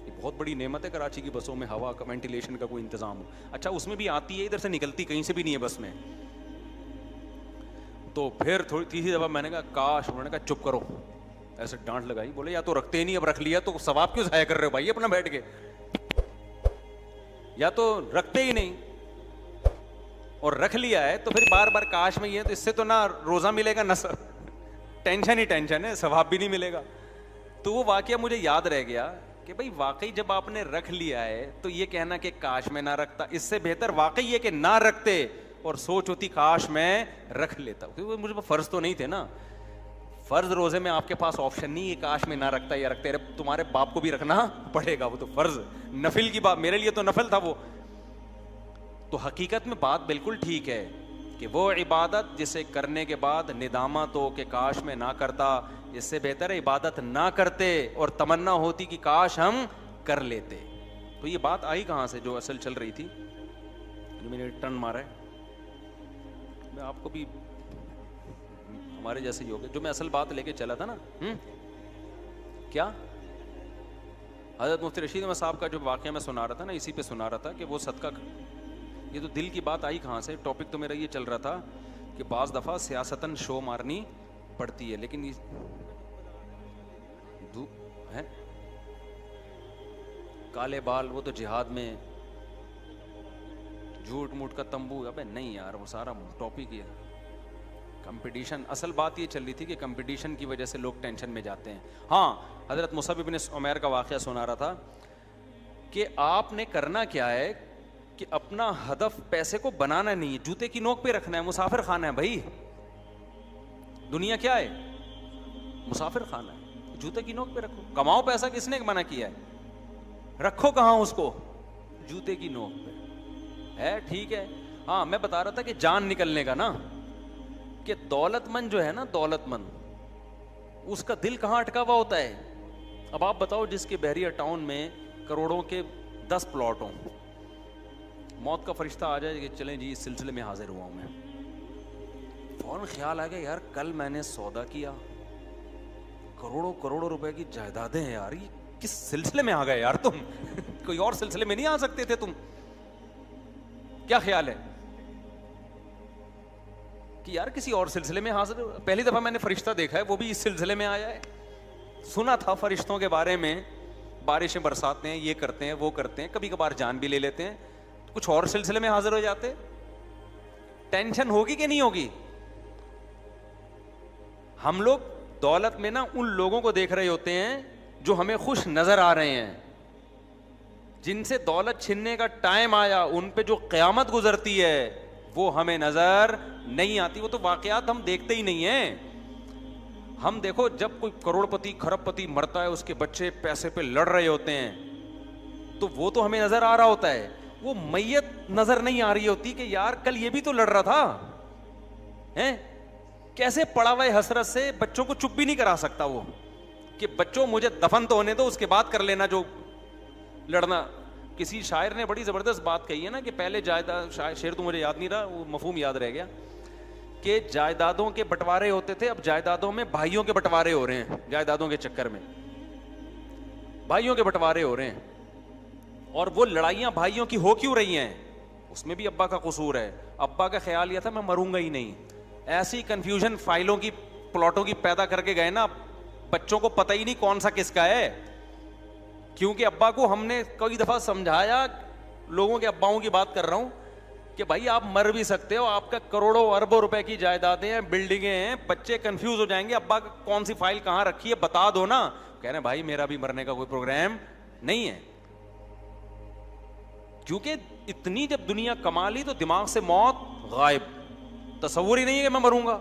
یہ بہت بڑی نعمت ہے کراچی کی بسوں میں, ہوا کا وینٹیلیشن کا کوئی انتظام ہو. اچھا اس میں بھی آتی ہے, ادھر سے نکلتی کہیں سے بھی نہیں ہے بس میں. تو پھر تھوڑی تیسری دفعہ میں نے کہا کاش, انہوں نے کہا چپ کرو, ایسے ڈانٹ لگائی. بولے یا تو رکھتے نہیں, اب رکھ لیا تو ثواب کیوں ضائع کر رہے ہو بھائی اپنا بیٹھ کے, یا تو رکھتے ہی نہیں اور رکھ لیا ہے تو پھر بار بار کاش میں. یہ تو اس سے تو نہ روزہ ملے گا, نہ ٹینشن ہی ٹینشن ہے, ثواب بھی نہیں ملے گا. تو وہ واقعہ مجھے یاد رہ گیا کہ بھائی واقعی جب آپ نے رکھ لیا ہے تو یہ کہنا کہ کاش میں نہ رکھتا, اس سے بہتر واقعی یہ کہ نہ رکھتے اور سوچ ہوتی کاش میں رکھ لیتا. کیونکہ مجھے فرض تو نہیں تھے نا, فرض روزے میں آپ کے پاس آپشن نہیں ہے کاش میں نہ رکھتا یا رکھتے, تمہارے باپ کو بھی رکھنا پڑے گا, وہ تو فرض. نفل کی بات, میرے لیے تو نفل تھا وہ. تو حقیقت میں بات بالکل ٹھیک ہے کہ وہ عبادت جسے کرنے کے بعد ندامت ہو کہ کاش میں نہ کرتا, اس سے بہتر ہے عبادت نہ کرتے اور تمنا ہوتی کہ کاش ہم کر لیتے. تو یہ بات آئی کہاں سے جو اصل چل رہی تھی, جو میں نے ٹرن مارا ہے, میں آپ کو بھی ہمارے جیسے ہی ہو گئے, جو میں اصل بات لے کے چلا تھا نا. کیا حضرت مفتی رشید احمد صاحب کا جو واقعہ میں سنا رہا تھا نا, اسی پہ سنا رہا تھا کہ وہ صدقہ. یہ تو دل کی بات آئی کہاں سے, ٹاپک تو میرا یہ چل رہا تھا کہ بعض دفعہ سیاستاً شو مارنی پڑتی ہے, لیکن ہے کالے بال وہ تو جہاد میں جھوٹ موٹ کا تمبو. ابے نہیں یار, وہ سارا ٹاپک یہ کمپٹیشن. اصل بات یہ چل رہی تھی کہ کمپٹیشن کی وجہ سے لوگ ٹینشن میں جاتے ہیں. ہاں حضرت مصعب بن عمیر کا واقعہ سنا رہا تھا کہ آپ نے کرنا کیا ہے کہ اپنا ہدف پیسے کو بنانا نہیں ہے, جوتے کی نوک پہ رکھنا ہے. مسافر خانہ ہے بھائی, دنیا کیا ہے, مسافر خانہ ہے. جوتے کی نوک پہ رکھو, کماؤ پیسہ, کس نے منع کیا ہے, رکھو کہاں اس کو, جوتے کی نوک پہ ہے. ٹھیک ہے. ہاں میں بتا رہا تھا کہ جان نکلنے کا نا, کہ دولت مند جو ہے نا, دولت مند, اس کا دل کہاں اٹکا ہوا ہوتا ہے. اب آپ بتاؤ جس کے بحریہ ٹاؤن میں کروڑوں کے 10 پلاٹ ہوں, موت کا فرشتہ آ جائے کہ چلیں جی اس سلسلے میں حاضر ہوا ہوں میں, فوراً خیال آ گیا یار کل میں نے سودا کیا, کروڑوں کروڑوں روپے کی جائیدادیں ہیں یار, یہ کس سلسلے میں آ گئے یار تم, کوئی اور سلسلے میں نہیں آ سکتے تھے تم, کیا خیال ہے کہ یار کسی اور سلسلے میں حاضر. پہلی دفعہ میں نے فرشتہ دیکھا ہے, وہ بھی اس سلسلے میں آیا ہے. سنا تھا فرشتوں کے بارے میں, بارشیں برساتے ہیں, یہ کرتے ہیں, وہ کرتے ہیں, کبھی کبھار جان بھی لے لیتے ہیں, کچھ اور سلسلے میں حاضر ہو جاتے. ٹینشن ہوگی کہ نہیں ہوگی. ہم لوگ دولت میں نا ان لوگوں کو دیکھ رہے ہوتے ہیں جو ہمیں خوش نظر آ رہے ہیں, جن سے دولت چھننے کا ٹائم آیا, ان پہ جو قیامت گزرتی ہے وہ ہمیں نظر نہیں آتی. وہ تو واقعات ہم دیکھتے ہی نہیں ہیں. ہم دیکھو جب کوئی کروڑ پتی کھرب پتی مرتا ہے, اس کے بچے پیسے پہ لڑ رہے ہوتے ہیں, تو وہ تو ہمیں نظر آ رہا ہوتا ہے. وہ میت نظر نہیں آ رہی ہوتی کہ یار کل یہ بھی تو لڑ رہا تھا, کیسے پڑا ہوا ہے حسرت سے, بچوں کو چپ بھی نہیں کرا سکتا وہ کہ بچوں مجھے دفن تو ہونے دو, اس کے بعد کر لینا جو لڑنا. کسی شاعر نے بڑی زبردست بات کہی ہے نا کہ پہلے جائیداد, شعر تو مجھے یاد نہیں رہا, وہ مفہوم یاد رہ گیا, کہ جائیدادوں کے بٹوارے ہوتے تھے, اب جائیدادوں میں بھائیوں کے بٹوارے ہو رہے ہیں. جائیدادوں کے چکر میں بھائیوں کے بٹوارے ہو رہے ہیں, اور وہ لڑائیاں بھائیوں کی ہو کیوں رہی ہیں, اس میں بھی ابا کا قصور ہے. ابا کا خیال یہ تھا میں مروں گا ہی نہیں, ایسی کنفیوژن فائلوں کی پلاٹوں کی پیدا کر کے گئے نا, بچوں کو پتہ ہی نہیں کون سا کس کا ہے. کیونکہ ابا کو ہم نے کئی دفعہ سمجھایا, لوگوں کے اباؤں کی بات کر رہا ہوں, کہ بھائی آپ مر بھی سکتے ہو, آپ کا کروڑوں اربوں روپے کی جائیدادیں ہیں, بلڈنگیں ہیں, بچے کنفیوز ہو جائیں گے, ابا کون سی فائل کہاں رکھی ہے بتا دو نا. کہہ رہے ہیں بھائی میرا بھی مرنے کا کوئی پروگرام نہیں ہے. کیونکہ اتنی جب دنیا کما لی تو دماغ سے موت غائب, تصور ہی نہیں ہے کہ میں مروں گا,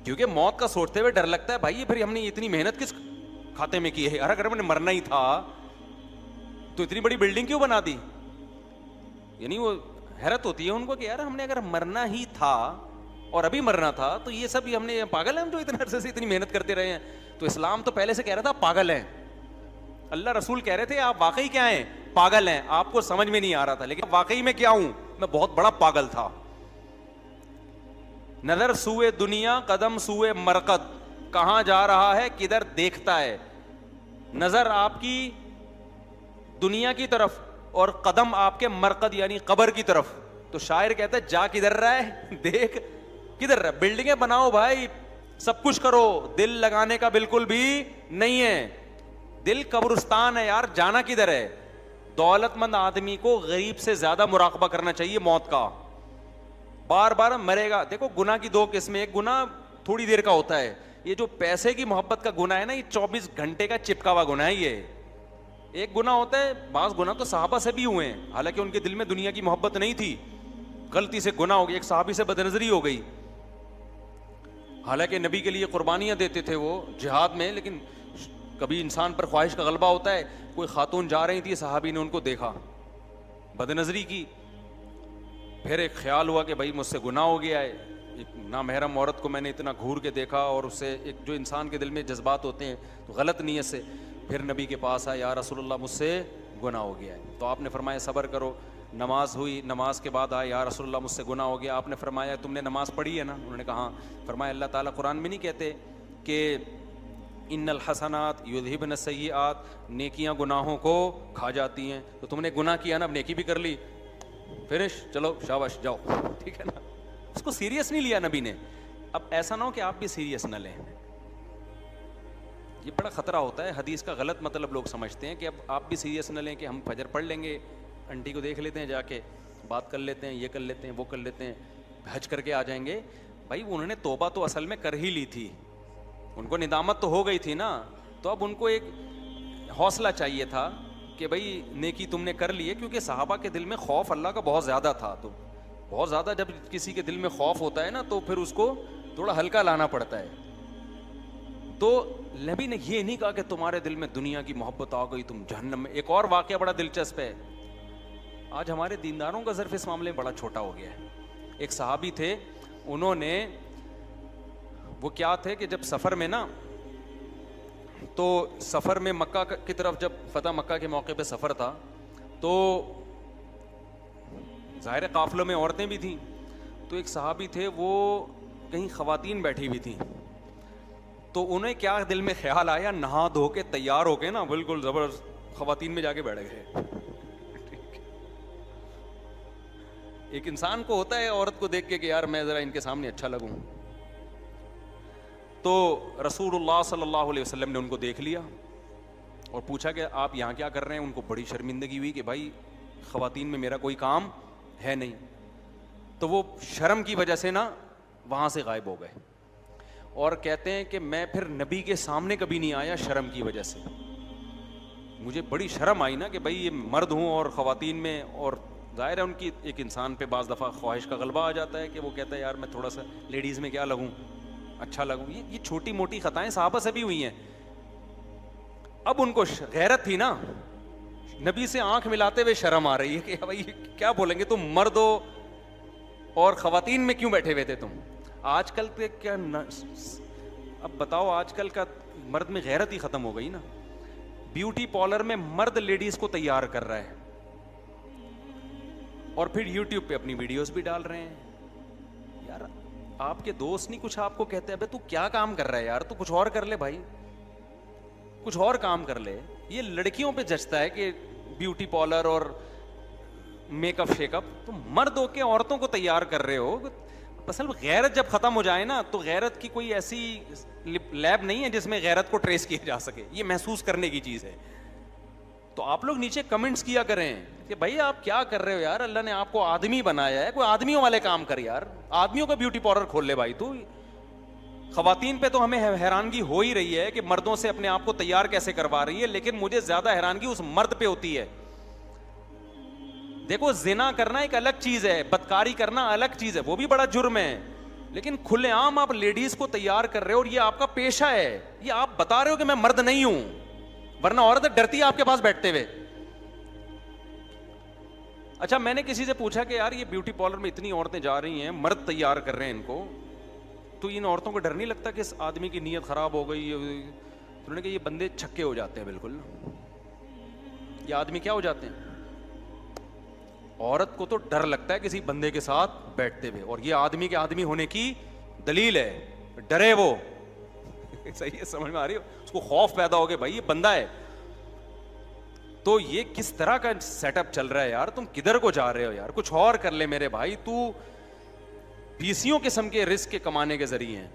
کیونکہ موت کا سوچتے ہوئے ڈر لگتا ہے بھائی پھر ہم نے اتنی محنت کس کھاتے میں کی ہے یار, اگر ہم نے مرنا ہی تھا تو اتنی بڑی بلڈنگ کیوں بنا دی. یعنی وہ حیرت ہوتی ہے ان کو کہ یار ہم نے اگر مرنا ہی تھا اور ابھی مرنا تھا تو یہ سب ہم نے پاگل ہیں ہم جو اتنے عرصے سے اتنی محنت کرتے رہے ہیں. تو اسلام تو پہلے سے کہہ رہا تھا پاگل ہیں, اللہ رسول کہہ رہے تھے آپ واقعی کیا ہیں, پاگل ہیں, آپ کو سمجھ میں نہیں آ رہا تھا, لیکن واقعی میں کیا ہوں, میں بہت بڑا پاگل تھا. نظر سوئے دنیا قدم سوئے مرقد, کہاں جا رہا ہے کدھر دیکھتا ہے, نظر آپ کی دنیا کی طرف اور قدم آپ کے مرقد یعنی قبر کی طرف. تو شاعر کہتا ہے جا کدھر رہا ہے, دیکھ کدھر رہا ہے. بلڈنگیں بناؤ بھائی, سب کچھ کرو, دل لگانے کا بالکل بھی نہیں ہے, دل قبرستان ہے یار, جانا کدھر ہے. دولت مند آدمی کو غریب سے زیادہ مراقبہ کرنا چاہیے موت کا, بار بار مرے گا. دیکھو گناہ کی دو قسمیں, ایک گناہ تھوڑی دیر کا ہوتا ہے, یہ جو پیسے کی محبت کا گناہ ہے نا, یہ 24 گھنٹے کا چپکا ہوا گناہ ہے. یہ ایک گناہ ہوتا ہے, بعض گناہ تو صحابہ سے بھی ہوئے ہیں حالانکہ ان کے دل میں دنیا کی محبت نہیں تھی, غلطی سے گناہ ہو گیا, ایک صحابی سے بدنظری ہو گئی, حالانکہ نبی کے لیے قربانیاں دیتے تھے وہ جہاد میں, لیکن کبھی انسان پر خواہش کا غلبہ ہوتا ہے. کوئی خاتون جا رہی تھی, صحابی نے ان کو دیکھا, بدنظری کی, پھر ایک خیال ہوا کہ بھائی مجھ سے گناہ ہو گیا ہے, ایک نامحرم عورت کو میں نے اتنا گھور کے دیکھا, اور اس سے ایک جو انسان کے دل میں جذبات ہوتے ہیں تو غلط نیت سے, پھر نبی کے پاس آیا, یا رسول اللہ مجھ سے گناہ ہو گیا ہے. تو آپ نے فرمایا صبر کرو. نماز ہوئی, نماز کے بعد آیا, یا رسول اللہ مجھ سے گناہ ہو گیا. آپ نے فرمایا تم نے نماز پڑھی ہے نا؟ انہوں نے کہا ہاں. فرمایا اللہ تعالیٰ قرآن میں نہیں کہتے کہ ان الحسنات یذہبن السیئات, نیکیاں گناہوں کو کھا جاتی ہیں, تو تم نے گناہ کیا نا, اب نیکی بھی کر لی, فنش, چلو شاباش جاؤ, ٹھیک ہے نا. اس کو سیریس نہیں لیا نبی نے. اب ایسا نہ ہو کہ آپ بھی سیریس نہ لیں, یہ بڑا خطرہ ہوتا ہے. حدیث کا غلط مطلب لوگ سمجھتے ہیں کہ اب آپ بھی سیریس نہ لیں کہ ہم فجر پڑھ لیں گے, انٹی کو دیکھ لیتے ہیں جا کے, بات کر لیتے ہیں, یہ کر لیتے ہیں, وہ کر لیتے ہیں, حج کر کے آ جائیں گے. بھائی انہوں نے توبہ تو اصل میں کر ہی لی تھی, ان کو ندامت تو ہو گئی تھی نا, تو اب ان کو ایک حوصلہ چاہیے تھا کہ بھائی نیکی تم نے کر لی ہے, کیونکہ صحابہ کے دل میں خوف اللہ کا بہت زیادہ تھا. تو بہت زیادہ جب کسی کے دل میں خوف ہوتا ہے نا تو پھر اس کو تھوڑا ہلکا لانا پڑتا ہے. تو نبی نے یہ نہیں کہا کہ تمہارے دل میں دنیا کی محبت آ گئی تم جہنم میں. ایک اور واقعہ بڑا دلچسپ ہے, آج ہمارے دینداروں کا ظرف اس معاملے میں بڑا چھوٹا ہو گیا ہے. ایک صحابی تھے, انہوں نے وہ کیا تھے کہ جب سفر میں نا, تو سفر میں مکہ کی طرف, جب فتح مکہ کے موقع پہ سفر تھا, تو ظاہر قافلوں میں عورتیں بھی تھیں. تو ایک صحابی تھے, وہ کہیں خواتین بیٹھی ہوئی تھیں, تو انہیں کیا دل میں خیال آیا, نہا دھو کے تیار ہو کے نا بالکل زبردست خواتین میں جا کے بیٹھ گئے. ایک انسان کو ہوتا ہے عورت کو دیکھ کے کہ یار میں ذرا ان کے سامنے اچھا لگوں. تو رسول اللہ صلی اللہ علیہ وسلم نے ان کو دیکھ لیا اور پوچھا کہ آپ یہاں کیا کر رہے ہیں. ان کو بڑی شرمندگی ہوئی کہ بھائی خواتین میں میرا کوئی کام ہے نہیں. تو وہ شرم کی وجہ سے نا وہاں سے غائب ہو گئے, اور کہتے ہیں کہ میں پھر نبی کے سامنے کبھی نہیں آیا شرم کی وجہ سے. مجھے بڑی شرم آئی نا کہ بھائی یہ مرد ہوں اور خواتین میں, اور ظاہر ہے ان کی ایک انسان پہ بعض دفعہ خواہش کا غلبہ آ جاتا ہے کہ وہ کہتا ہے یار میں تھوڑا سا لیڈیز میں کیا لگوں, اچھا لگوں. یہ چھوٹی موٹی خطائیں صحابہ سے بھی ہوئی ہیں. اب ان کو غیرت تھی نا, نبی سے آنکھ ملاتے ہوئے شرم آ رہی ہے کہ بھائی کیا بولیں گے, تم مرد ہو اور خواتین میں کیوں بیٹھے ہوئے تھے تم. آج کل کے کیا اب بتاؤ, آج کل کا مرد میں غیرت ہی ختم ہو گئی نا. بیوٹی پارلر میں مرد لیڈیز کو تیار کر رہا ہے اور پھر یوٹیوب پہ اپنی ویڈیوز بھی ڈال رہے ہیں. یار آپ کے دوست نہیں کچھ آپ کو کہتے ہیں تو کیا کام کر رہا ہے یار, تو کچھ اور کر لے بھائی, کچھ اور کام کر لے. یہ لڑکیوں پہ جچتا ہے کہ بیوٹی پارلر اور میک اپ شیک اپ, تو مرد ہو کے عورتوں کو تیار کر رہے ہو. اصل غیرت جب ختم ہو جائے نا تو غیرت کی کوئی ایسی لیب نہیں ہے جس میں غیرت کو ٹریس کیا جا سکے, یہ محسوس کرنے کی چیز ہے. تو آپ لوگ نیچے کمنٹس کیا کریں کہ بھائی آپ کیا کر رہے ہو یار, اللہ نے آپ کو آدمی بنایا ہے, کوئی آدمیوں والے کام کر یار, آدمیوں کا بیوٹی پارلر کھول لے بھائی. تو خواتین پہ تو ہمیں حیرانگی ہو ہی رہی ہے کہ مردوں سے اپنے آپ کو تیار کیسے کروا رہی ہے, لیکن مجھے زیادہ حیرانگی اس مرد پہ ہوتی ہے دیکھو زنا کرنا ایک الگ چیز ہے, بدکاری کرنا الگ چیز ہے, وہ بھی بڑا جرم ہے, لیکن کھلے عام آپ لیڈیز کو تیار کر رہے ہو اور یہ آپ کا پیشہ ہے, یہ آپ بتا رہے ہو کہ میں مرد نہیں ہوں, ورنہ عورت ڈرتی ہے آپ کے پاس بیٹھتے ہوئے. اچھا میں نے کسی سے پوچھا کہ یار یہ بیوٹی پارلر میں اتنی عورتیں جا رہی ہیں, مرد تیار کر رہے ہیں ان کو, تو ان عورتوں کو ڈر نہیں لگتا کہ اس آدمی کی نیت خراب ہو گئی؟ انہوں نے کہا یہ بندے چھکے ہو جاتے ہیں, بالکل یہ آدمی کیا ہو جاتے ہیں, عورت کو تو ڈر لگتا ہے کسی بندے کے ساتھ بیٹھتے ہوئے, اور یہ آدمی کے آدمی ہونے کی دلیل ہے, ڈرے وہ. صحیح ہے, سمجھ میں آ رہی ہو, اس کو خوف پیدا ہو گیا بھائی یہ بندہ ہے. تو یہ کس طرح کا سیٹ اپ چل رہا ہے یار, تم کدھر کو جا رہے ہو یار, کچھ اور کر لے میرے بھائی, تو بیسیوں قسم کے رزق کے کمانے کے ذریعے ہیں.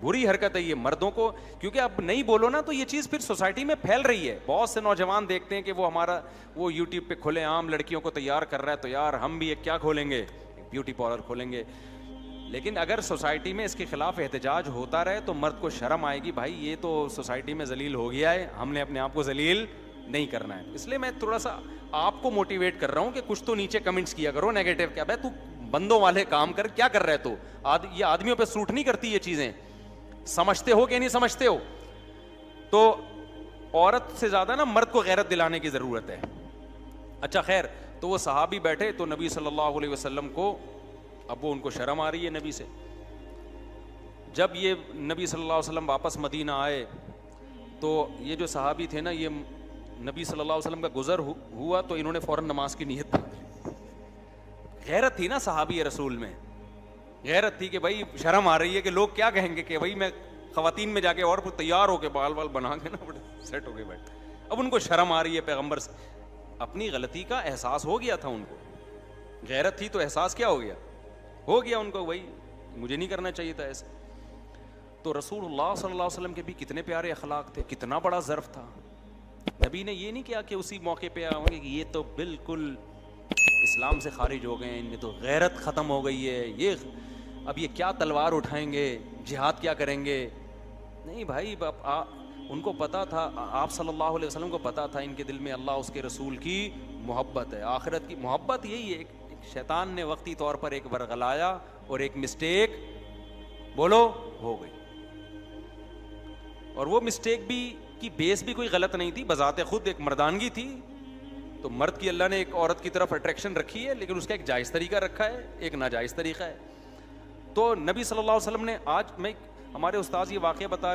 بری حرکت ہے یہ مردوں کو, کیونکہ اب نہیں بولو نا تو یہ چیز پھر سوسائٹی میں پھیل رہی ہے. بہت سے نوجوان دیکھتے ہیں کہ وہ ہمارا وہ یوٹیوب پہ کھلے عام لڑکیوں کو تیار کر رہا ہے, تو یار ہم بھی ایک کیا کھولیں گے, بیوٹی پارلر کھولیں گے. لیکن اگر سوسائٹی میں اس کے خلاف احتجاج ہوتا رہے تو مرد کو شرم آئے گی, بھائی یہ تو سوسائٹی میں ذلیل ہو گیا ہے, ہم نے اپنے آپ کو ذلیل نہیں کرنا ہے. اس لیے میں تھوڑا سا آپ کو موٹیویٹ کر رہا ہوں کہ کچھ تو نیچے کمنٹس کیا کرو نیگیٹو, کیا بھائی تو بندوں والے کام کر, کیا کر رہے تو, یہ آدمیوں پہ سوٹ نہیں کرتی یہ چیزیں, سمجھتے ہو کہ نہیں سمجھتے ہو. تو عورت سے زیادہ نا مرد کو غیرت دلانے کی ضرورت ہے. اچھا خیر, تو وہ صحابی بیٹھے تو نبی صلی اللہ علیہ وسلم کو, اب وہ ان کو شرم آ رہی ہے نبی سے. جب یہ نبی صلی اللہ علیہ وسلم واپس مدینہ آئے تو یہ جو صحابی تھے نا, یہ نبی صلی اللہ علیہ وسلم کا گزر ہوا تو انہوں نے فوراً نماز کی نیت باندھ لی. غیرت تھی نا صحابی رسول میں, غیرت تھی کہ بھائی شرم آ رہی ہے کہ لوگ کیا کہیں گے, کہ بھائی میں خواتین میں جا کے اور تیار ہو کے بال بال بنا کے نا بڑے سیٹ ہو کے بیٹھ, اب ان کو شرم آ رہی ہے پیغمبر سے. اپنی غلطی کا احساس ہو گیا تھا ان کو, غیرت تھی تو احساس کیا ہو گیا ان کو, بھائی مجھے نہیں کرنا چاہیے تھا ایسے. تو رسول اللہ صلی اللہ علیہ وسلم کے بھی کتنے پیارے اخلاق تھے, کتنا بڑا ظرف تھا. نبی نے یہ نہیں کیا کہ اسی موقع پہ آؤں گے کہ یہ تو بالکل اسلام سے خارج ہو گئے, ان میں تو غیرت ختم ہو گئی ہے, یہ اب یہ کیا تلوار اٹھائیں گے, جہاد کیا کریں گے. نہیں بھائی, ان کو پتا تھا, آپ صلی اللہ علیہ وسلم کو پتا تھا ان کے دل میں اللہ اس کے رسول کی محبت ہے, آخرت کی محبت. یہی ہے, شیطان نے وقتی طور پر ایک ورغلایا اور ایک مسٹیک بولو ہو گئی, اور وہ مسٹیک بھی کی بیس بھی کوئی غلط نہیں تھی, بذات خود ایک مردانگی تھی. تو مرد کی اللہ نے ایک عورت کی طرف اٹریکشن رکھی ہے, لیکن اس کا ایک جائز طریقہ رکھا ہے, ایک ناجائز طریقہ ہے. تو نبی صلی اللہ علیہ وسلم نے, آج میں ہمارے استاذ یہ واقعہ بتا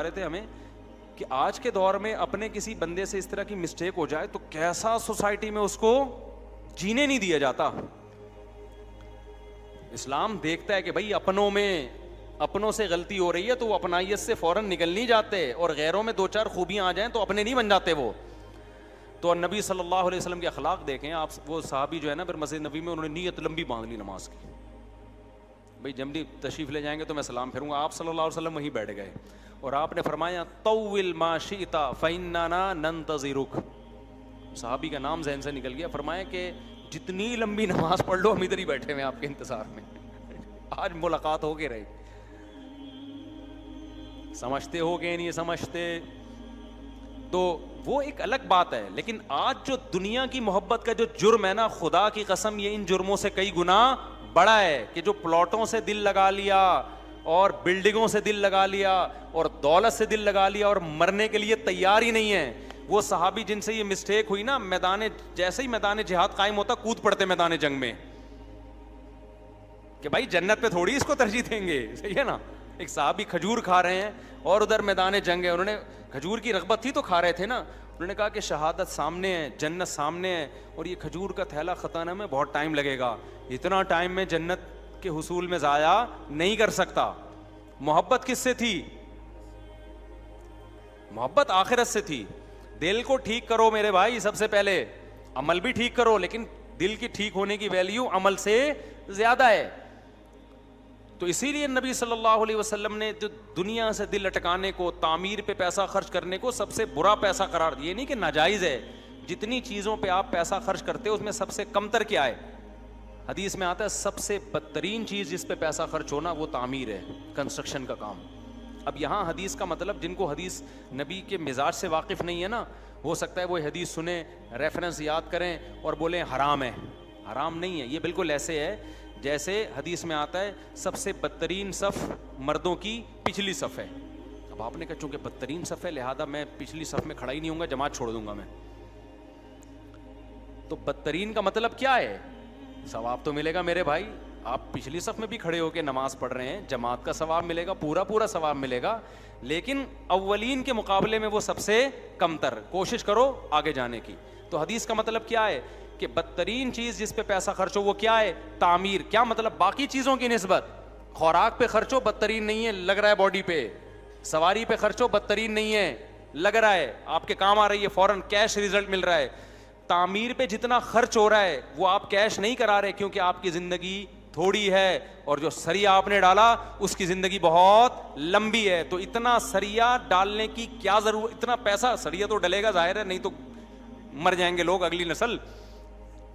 رہے تھے ہمیں کہ آج کے دور میں اپنے کسی بندے سے اس طرح کی مسٹیک ہو جائے تو کیسا سوسائٹی میں اس کو جینے نہیں دیا جاتا. اسلام دیکھتا ہے کہ بھائی اپنوں سے غلطی ہو رہی ہے تو وہ اپنائیت سے فوراً نکل نہیں جاتے, اور غیروں میں دو چار خوبیاں آ جائیں تو اپنے نہیں بن جاتے وہ. تو نبی صلی اللہ علیہ وسلم کے اخلاق دیکھیں آپ. وہ صحابی جو ہے نا پھر مسجد نبی میں انہوں نے نیت لمبی باندھ لی نماز کی, بھائی جب بھی تشریف لے جائیں گے تو میں سلام پھروں گا. آپ صلی اللہ علیہ وسلم وہیں بیٹھ گئے اور آپ نے فرمایا طول ما شئت فإننا ننتظرک. صحابی کا نام ذہن سے نکل گیا, فرمایا کہ جتنی لمبی نماز پڑھ لو ہم ادھر ہی بیٹھے ہوئے آپ کے انتظار میں, آج ملاقات ہو کے رہی. سمجھتے ہو کہ نہیں سمجھتے تو وہ ایک الگ بات ہے, لیکن آج جو دنیا کی محبت کا جو جرم ہے نا, خدا کی قسم یہ ان جرموں سے کئی گنا بڑا ہے. کہ جو پلاٹوں سے دل لگا لیا اور بلڈنگوں سے دل لگا لیا اور دولت سے دل لگا لیا اور مرنے کے لیے تیار ہی نہیں ہے. وہ صحابی جن سے یہ مسٹیک ہوئی نا, جیسے ہی میدان جہاد قائم ہوتا کود پڑتے میدان جنگ میں, کہ بھائی جنت پہ تھوڑی اس کو ترجیح دیں گے, صحیح ہے نا. ایک صحابی کھجور کھا رہے ہیں اور ادھر میدان جنگ ہے, انہوں نے کھجور کی رغبت تھی تو کھا رہے تھے نا, انہوں نے کہا کہ شہادت سامنے ہے, جنت سامنے ہے, اور یہ کھجور کا تھیلا ختم میں بہت ٹائم لگے گا, اتنا ٹائم میں جنت کے حصول میں ضائع نہیں کر سکتا. محبت کس سے تھی؟ محبت آخرت سے تھی. دل کو ٹھیک کرو میرے بھائی, سب سے پہلے عمل بھی ٹھیک کرو, لیکن دل کی ٹھیک ہونے کی ویلیو عمل سے زیادہ ہے. تو اسی لیے نبی صلی اللہ علیہ وسلم نے جو دنیا سے دل اٹکانے کو, تعمیر پہ پیسہ خرچ کرنے کو سب سے برا پیسہ قرار دیا. یہ نہیں کہ ناجائز ہے, جتنی چیزوں پہ آپ پیسہ خرچ کرتے ہو اس میں سب سے کم تر کیا ہے؟ حدیث میں آتا ہے سب سے بدترین چیز جس پہ پیسہ خرچ ہونا وہ تعمیر ہے, کنسٹرکشن کا کام. اب یہاں حدیث کا مطلب، جن کو حدیث نبی کے مزاج سے واقف نہیں ہے نا، ہو سکتا ہے وہ حدیث سنیں، ریفرنس یاد کریں اور بولیں حرام ہے. حرام نہیں ہے. یہ بالکل ایسے ہے جیسے حدیث میں آتا ہے سب سے بدترین صف مردوں کی پچھلی صف ہے. اب آپ نے کہا چونکہ بدترین صف ہے لہذا میں پچھلی صف میں کھڑا ہی نہیں ہوں گا، جماعت چھوڑ دوں گا میں. تو بدترین کا مطلب کیا ہے؟ ثواب تو ملے گا میرے بھائی، آپ پچھلی صف میں بھی کھڑے ہو کے نماز پڑھ رہے ہیں، جماعت کا ثواب ملے گا، پورا ثواب ملے گا، لیکن اولین کے مقابلے میں وہ سب سے کم تر. کوشش کرو آگے جانے کی. تو حدیث کا مطلب کیا ہے کہ بدترین چیز جس پہ پیسہ خرچ ہو وہ کیا ہے؟ تعمیر. کیا مطلب؟ باقی چیزوں کی نسبت. خوراک پہ خرچ ہو بدترین نہیں ہے، لگ رہا ہے باڈی پہ. سواری پہ خرچ ہو بدترین نہیں ہے، لگ رہا ہے آپ کے کام آ رہی ہے، فوراً کیش ریزلٹ مل رہا ہے. تعمیر پہ جتنا خرچ ہو رہا ہے وہ آپ کیش نہیں کرا رہے کیونکہ آپ کی زندگی تھوڑی ہے اور جو سریا آپ نے ڈالا اس کی زندگی بہت لمبی ہے. تو اتنا سریا ڈالنے کی کیا ضرورت؟ اتنا پیسہ سریا تو ڈلے گا ظاہر ہے، نہیں تو مر جائیں گے لوگ، اگلی نسل.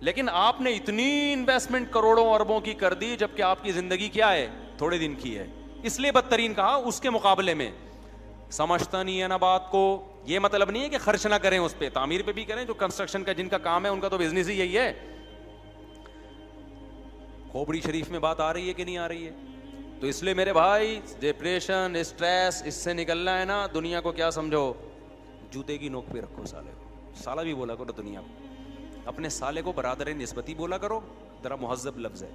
لیکن آپ نے اتنی انویسٹمنٹ کروڑوں اربوں کی کر دی جبکہ آپ کی زندگی کیا ہے؟ تھوڑے دن کی ہے. اس لیے بدترین کہا اس کے مقابلے میں. سمجھتا نہیں ہے نا بات کو. یہ مطلب نہیں ہے کہ خرچ نہ کریں اس پہ، تعمیر پہ بھی کریں. جو کنسٹرکشن کا جن کا کام ہے ان کا تو بزنس ہی یہی ہے. کھوپڑی شریف میں بات آ رہی ہے کہ نہیں آ رہی ہے؟ تو اس لیے میرے بھائی ڈپریشن، اسٹریس، اس سے نکلنا ہے نا. دنیا کو کیا سمجھو؟ جوتے کی نوک پہ رکھو سالے کو. سالہ بھی بولا کرو دنیا کو، اپنے سالے کو برادر نسبتی بولا کرو، ذرا مہذب لفظ ہے،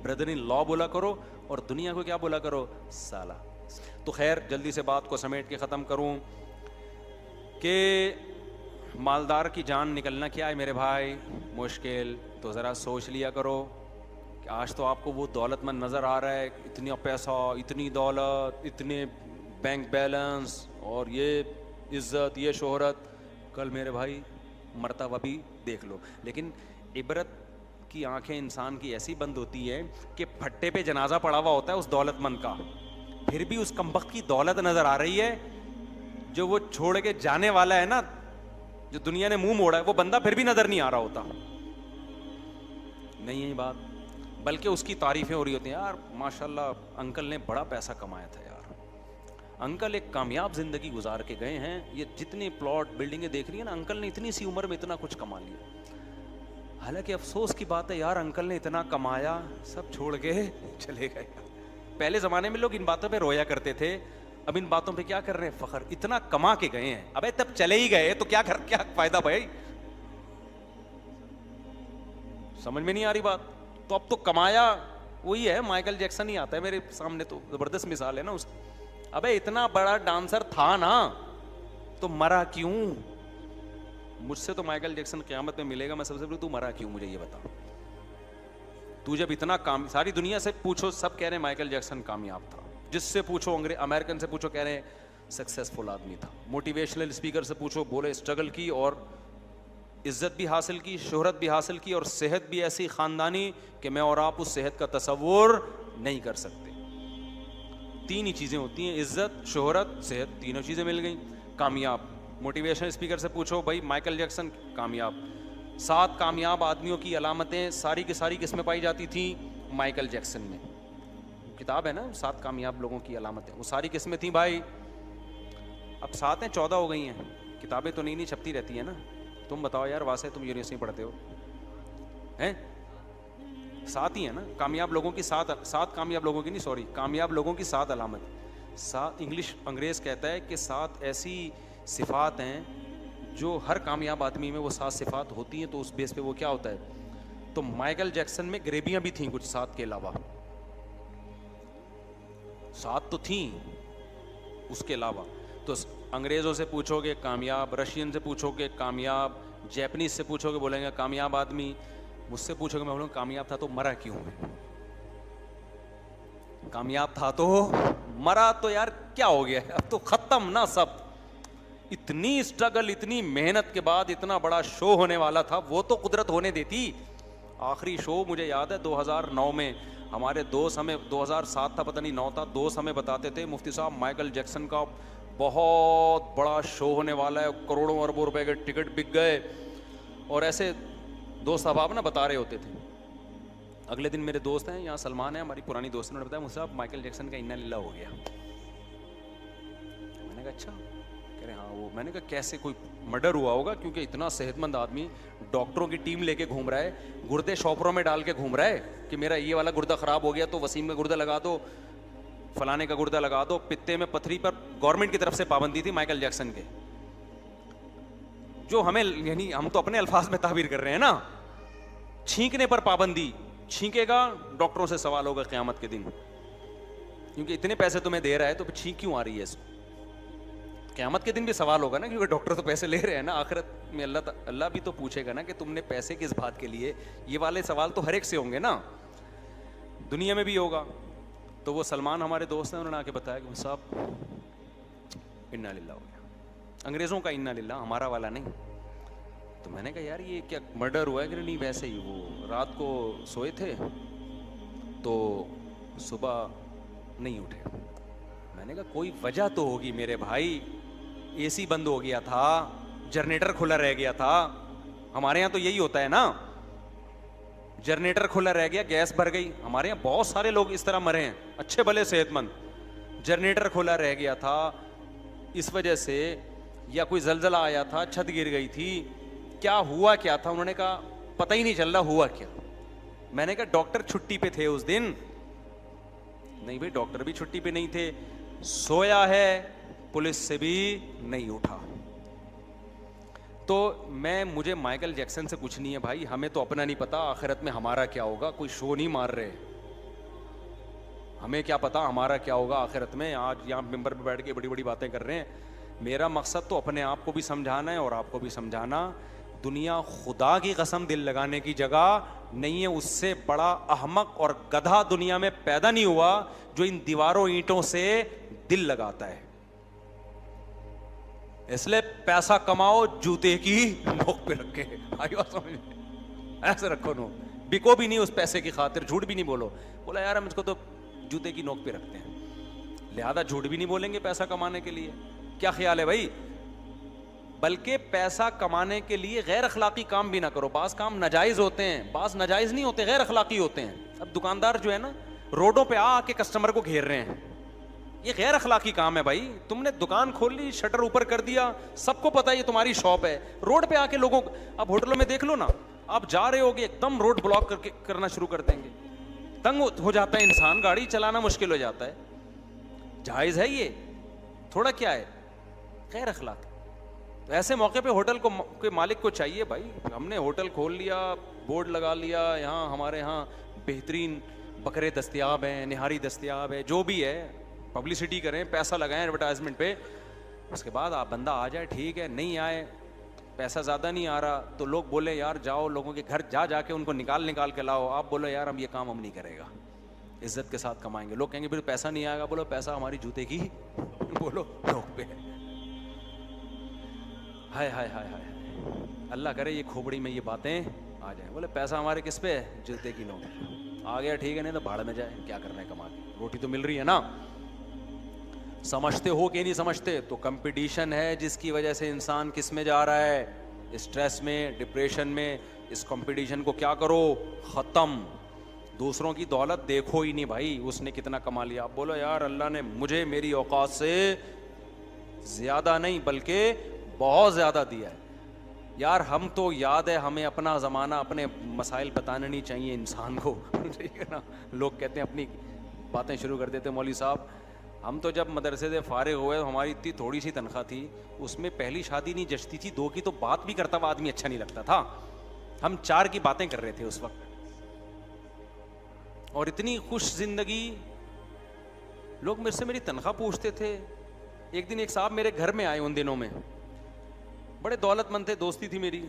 بردر ان لا بولا کرو، اور دنیا کو کیا بولا کرو؟ سالہ. تو خیر جلدی سے بات کو سمیٹ کے ختم کروں کہ مالدار کی جان نکلنا کیا ہے میرے بھائی؟ مشکل. تو ذرا سوچ لیا کرو کہ آج تو آپ کو وہ دولت مند نظر آ رہا ہے، اتنا پیسہ، اتنی دولت، اتنے بینک بیلنس اور یہ عزت، یہ شہرت. کل میرے بھائی مرتبہ بھی دیکھ لو. لیکن عبرت کی آنکھیں انسان کی ایسی بند ہوتی ہے کہ پھٹے پہ جنازہ پڑا ہوا ہوتا ہے اس دولت مند کا، پھر بھی اس کمبخت کی دولت نظر آ رہی ہے. جو وہ چھوڑ کے جانے والا ہے نا، جو دنیا نے منہ موڑا ہے، وہ بندہ پھر بھی نظر نہیں آ رہا ہوتا. نہیں ہے بات، بلکہ اس کی تعریفیں ہو رہی ہوتی ہیں. یار ماشاءاللہ انکل نے بڑا پیسہ کمایا تھا یار، انکل ایک کامیاب زندگی گزار کے گئے ہیں. یہ جتنے پلاٹ بلڈنگیں دیکھ رہی ہیں نا، انکل نے اتنی سی عمر میں اتنا کچھ کما لیا. حالانکہ افسوس کی بات ہے یار، انکل نے اتنا کمایا، سب چھوڑ کے چلے گئے. پہلے زمانے میں لوگ ان باتوں پہ رویا کرتے تھے، اب ان باتوں پہ کیا کر رہے ہیں؟ فخر. اتنا کما کے گئے ہیں، ابے تب چلے ہی گئے تو کیا فائدہ بھائی؟ سمجھ میں نہیں آ رہی بات. تو اب تو کمایا وہی ہے، مائیکل جیکسن ہی آتا ہے میرے سامنے، تو زبردست مثال ہے نا اس. ابے اتنا بڑا ڈانسر تھا نا، تو مرا کیوں؟ مجھ سے تو مائیکل جیکسن قیامت میں ملے گا، میں سب سے پہلے تو مرا کیوں مجھے یہ بتا. تو جب اتنا ساری دنیا سے پوچھو سب کہہ رہے ہیں مائیکل جیکسن کامیاب تھا. جس سے پوچھو امریکن سے پوچھو کہہ رہے ہیں سکسیسفل آدمی تھا. موٹیویشنل اسپیکر سے پوچھو بولے اسٹرگل کی اور عزت بھی حاصل کی، شہرت بھی حاصل کی، اور صحت بھی ایسی خاندانی کہ میں اور آپ اس صحت کا تصور نہیں کر سکتے. تین ہی چیزیں ہوتی ہیں، عزت، شہرت، صحت. تینوں چیزیں مل گئیں، کامیاب. موٹیویشنل اسپیکر سے پوچھو بھائی مائیکل جیکسن کامیاب. 7 کامیاب آدمیوں کی علامتیں ساری کی ساری کس میں پائی جاتی تھیں؟ مائیکل جیکسن میں. کتاب ہے نا 7 کامیاب لوگوں کی علامتیں، وہ ساری کس میں تھیں بھائی؟ اب 7 ہیں، 14 ہو گئی ہیں. کتابیں تو نئی چھپتی رہتی ہیں نا. تم بتاؤ یار واسطے، تم یونیورسٹی پڑھتے ہو ہیں؟ 7 ہی ہیں نا کامیاب لوگوں کی. 7 کامیاب لوگوں کی نہیں، سوری، کامیاب لوگوں کی 7 علامت. 7 انگریز کہتا ہے کہ 7 ایسی صفات ہیں جو ہر کامیاب آدمی میں وہ 7 صفات ہوتی ہیں. تو اس بیس پہ وہ کیا ہوتا ہے؟ تو مائیکل جیکسن میں غریبیاں بھی تھیں کچھ 7 کے علاوہ. 7 تو تھیں اس کے علاوہ. تو انگریزوں سے پوچھو گے کامیاب، رشین سے پوچھو گے کامیاب، جیپنیز سے پوچھو گے بولیں گے کامیاب آدمی. مجھ سے پوچھو گے میں بولوں کامیاب تھا تو مرا کیوں؟ کامیاب تھا تو مرا تو یار کیا ہو گیا؟ اب تو ختم نا سب. اتنی اسٹرگل، اتنی محنت کے بعد اتنا بڑا شو ہونے والا تھا، وہ تو قدرت ہونے دیتی. آخری شو مجھے یاد ہے 2009 میں ہمارے دوست، ہمیں 2007 تھا پتہ نہیں 9 تھا، دوست ہمیں بتاتے تھے مفتی صاحب مائیکل جیکسن کا بہت بڑا شو ہونے والا ہے، کروڑوں اربوں روپے کے ٹکٹ بک گئے. اور ایسے دوست احباب نا بتا رہے ہوتے تھے. اگلے دن میرے دوست ہیں یہاں، سلمان ہے ہماری پرانی دوست، انہوں نے بتایا مجھ سے مائیکل جیکسن کا انا للہ ہو گیا. اچھا, کہہ رہے ہاں وہ. میں نے کہا کیسے, کوئی مرڈر ہوا ہوگا, کیونکہ اتنا صحت مند آدمی ڈاکٹروں کی ٹیم لے کے گھوم رہا ہے, گردے شاپروں میں ڈال کے گھوم رہا ہے کہ میرا یہ والا گردہ خراب ہو گیا تو وسیم کا گردہ لگا دو, فلانے کا گردہ لگا دو. پتے میں پتھری پر گورنمنٹ کی طرف سے پابندی تھی مائیکل جیکسن کے, جو ہمیں, یعنی ہم تو اپنے الفاظ میں تعبیر کر رہے ہیں نا. چھینکنے پر پابندی, چھینکے گا ڈاکٹروں سے سوال ہوگا قیامت کے دن, کیونکہ اتنے پیسے تمہیں دے رہا ہے تو پھر چھینک کیوں آ رہی ہے اس کو. قیامت کے دن بھی سوال ہوگا نا, کیونکہ ڈاکٹر تو پیسے لے رہے ہیں نا. آخرت میں اللہ بھی تو پوچھے گا نا کہ تم نے پیسے کس بات کے لیے. یہ والے سوال تو ہر ایک سے ہوں گے نا, دنیا میں بھی ہوگا. تو وہ سلمان ہمارے دوست ہیں, انہوں نے آ کے بتایا کہ صاحب انا للہ ہو گیا. انگریزوں کا انا للہ, ہمارا والا نہیں. تو میں نے کہا یار یہ کیا مرڈر ہوا ہے کہ نہیں؟ ویسے ہی وہ رات کو سوئے تھے تو صبح نہیں اٹھے. میں نے کہا کوئی وجہ تو ہوگی میرے بھائی, اے سی بند ہو گیا تھا, جنریٹر کھلا رہ گیا تھا. ہمارے یہاں تو یہی ہوتا ہے نا, جنریٹر کھلا رہ گیا, گیس بھر گئی. ہمارے یہاں بہت سارے لوگ اس طرح مرے ہیں, اچھے بھلے صحت مند, جنریٹر کھلا رہ گیا تھا اس وجہ سے, یا کوئی زلزلہ آیا تھا, چھت گر گئی تھی, کیا ہوا کیا تھا؟ انہوں نے کہا پتہ ہی نہیں چل رہا ہوا کیا. میں نے کہا ڈاکٹر چھٹی پہ تھے اس دن. نہیں بھائی ڈاکٹر بھی چھٹی پہ نہیں تھے, سویا ہے, پولیس سے بھی نہیں اٹھا. تو مجھے مائیکل جیکسن سے کچھ نہیں ہے بھائی, ہمیں تو اپنا نہیں پتا آخرت میں ہمارا کیا ہوگا. کوئی شو نہیں مار رہے, ہمیں کیا پتا ہمارا کیا ہوگا آخرت میں. آج یہاں ممبر پہ بیٹھ کے بڑی بڑی باتیں کر رہے ہیں. میرا مقصد تو اپنے آپ کو بھی سمجھانا ہے اور آپ کو بھی سمجھانا. دنیا خدا کی قسم دل لگانے کی جگہ نہیں ہے. اس سے بڑا احمق اور گدھا دنیا میں پیدا نہیں ہوا جو ان دیواروں اینٹوں سے دل لگاتا ہے. اس لیے پیسہ کماؤ جوتے کی نوک پہ رکھے, ایسے رکھو نو, بکو بھی نہیں اس پیسے کی خاطر, جھوٹ بھی نہیں بولو. بولا یار ہم اس کو تو جوتے کی نوک پہ رکھتے ہیں, لہذا جھوٹ بھی نہیں بولیں گے پیسہ کمانے کے لیے. کیا خیال ہے بھائی؟ بلکہ پیسہ کمانے کے لیے غیر اخلاقی کام بھی نہ کرو. بعض کام ناجائز ہوتے ہیں, بعض ناجائز نہیں ہوتے, غیر اخلاقی ہوتے ہیں. اب دکاندار جو ہے نا روڈوں پہ آ کے کسٹمر کو گھیر رہے ہیں, یہ غیر اخلاقی کام ہے بھائی. تم نے دکان کھول لی, شٹر اوپر کر دیا, سب کو پتا ہے یہ تمہاری شاپ ہے, روڈ پہ آ کے لوگوں, اب ہوٹلوں میں دیکھ لو نا, آپ جا رہے ہوگے ایک دم روڈ بلاک کر کے کرنا شروع کر دیں گے. تنگ ہو جاتا ہے انسان, گاڑی چلانا مشکل ہو جاتا ہے. جائز ہے یہ؟ تھوڑا کیا ہے, غیر اخلاقی. تو ایسے موقع پہ ہوٹل کے مالک کو چاہیے بھائی, ہم نے ہوٹل کھول لیا, بورڈ لگا لیا, یہاں ہمارے یہاں بہترین بکرے دستیاب ہیں, نہاری دستیاب ہے, جو بھی ہے پبلسٹی کریں, پیسہ لگائیں ایڈورٹائزمنٹ پہ. اس کے بعد آپ بندہ آ جائے ٹھیک ہے, نہیں آئے, پیسہ زیادہ نہیں آ رہا تو لوگ بولے یار جاؤ لوگوں کے گھر جا کے ان کو نکال کے لاؤ. آپ بولو یار ہم یہ کام ہم نہیں کرے گا, عزت کے ساتھ کمائیں گے. لوگ کہیں گے پھر پیسہ نہیں آئے گا. بولو پیسہ ہماری جوتے کی بولو نوک پہ. ہائے ہائے ہائے ہائے, اللہ کرے یہ کھوپڑی میں یہ باتیں آ جائیں. بولے پیسہ ہمارے کس پہ ہے؟ جوتے کی نوک. آ گیا ٹھیک ہے, نہیں تو بھاڑ میں جائے, کیا کرنا ہے کما کے, روٹی تو مل رہی ہے نا. سمجھتے ہو کہ نہیں سمجھتے؟ تو کمپٹیشن ہے جس کی وجہ سے انسان کس میں جا رہا ہے, اسٹریس میں, ڈپریشن میں. اس کمپٹیشن کو کیا کرو, ختم. دوسروں کی دولت دیکھو ہی نہیں بھائی, اس نے کتنا کما لیا. آپ بولو یار اللہ نے مجھے میری اوقات سے زیادہ نہیں بلکہ بہت زیادہ دیا ہے. یار ہم تو یاد ہے ہمیں اپنا زمانہ, اپنے مسائل بتانے نہیں چاہیے انسان کو, ٹھیک ہے نا. لوگ کہتے ہیں اپنی باتیں شروع کر دیتے, مولوی صاحب ہم تو جب مدرسے سے فارغ ہوئے ہماری اتنی تھوڑی سی تنخواہ تھی, اس میں پہلی شادی نہیں جچتی تھی, 2 کی تو بات بھی کرتا ہوا آدمی اچھا نہیں لگتا تھا. ہم 4 کی باتیں کر رہے تھے اس وقت, اور اتنی خوش زندگی. لوگ میرے سے میری تنخواہ پوچھتے تھے. ایک دن ایک صاحب میرے گھر میں آئے, ان دنوں میں بڑے دولت مند تھے, دوستی تھی میری,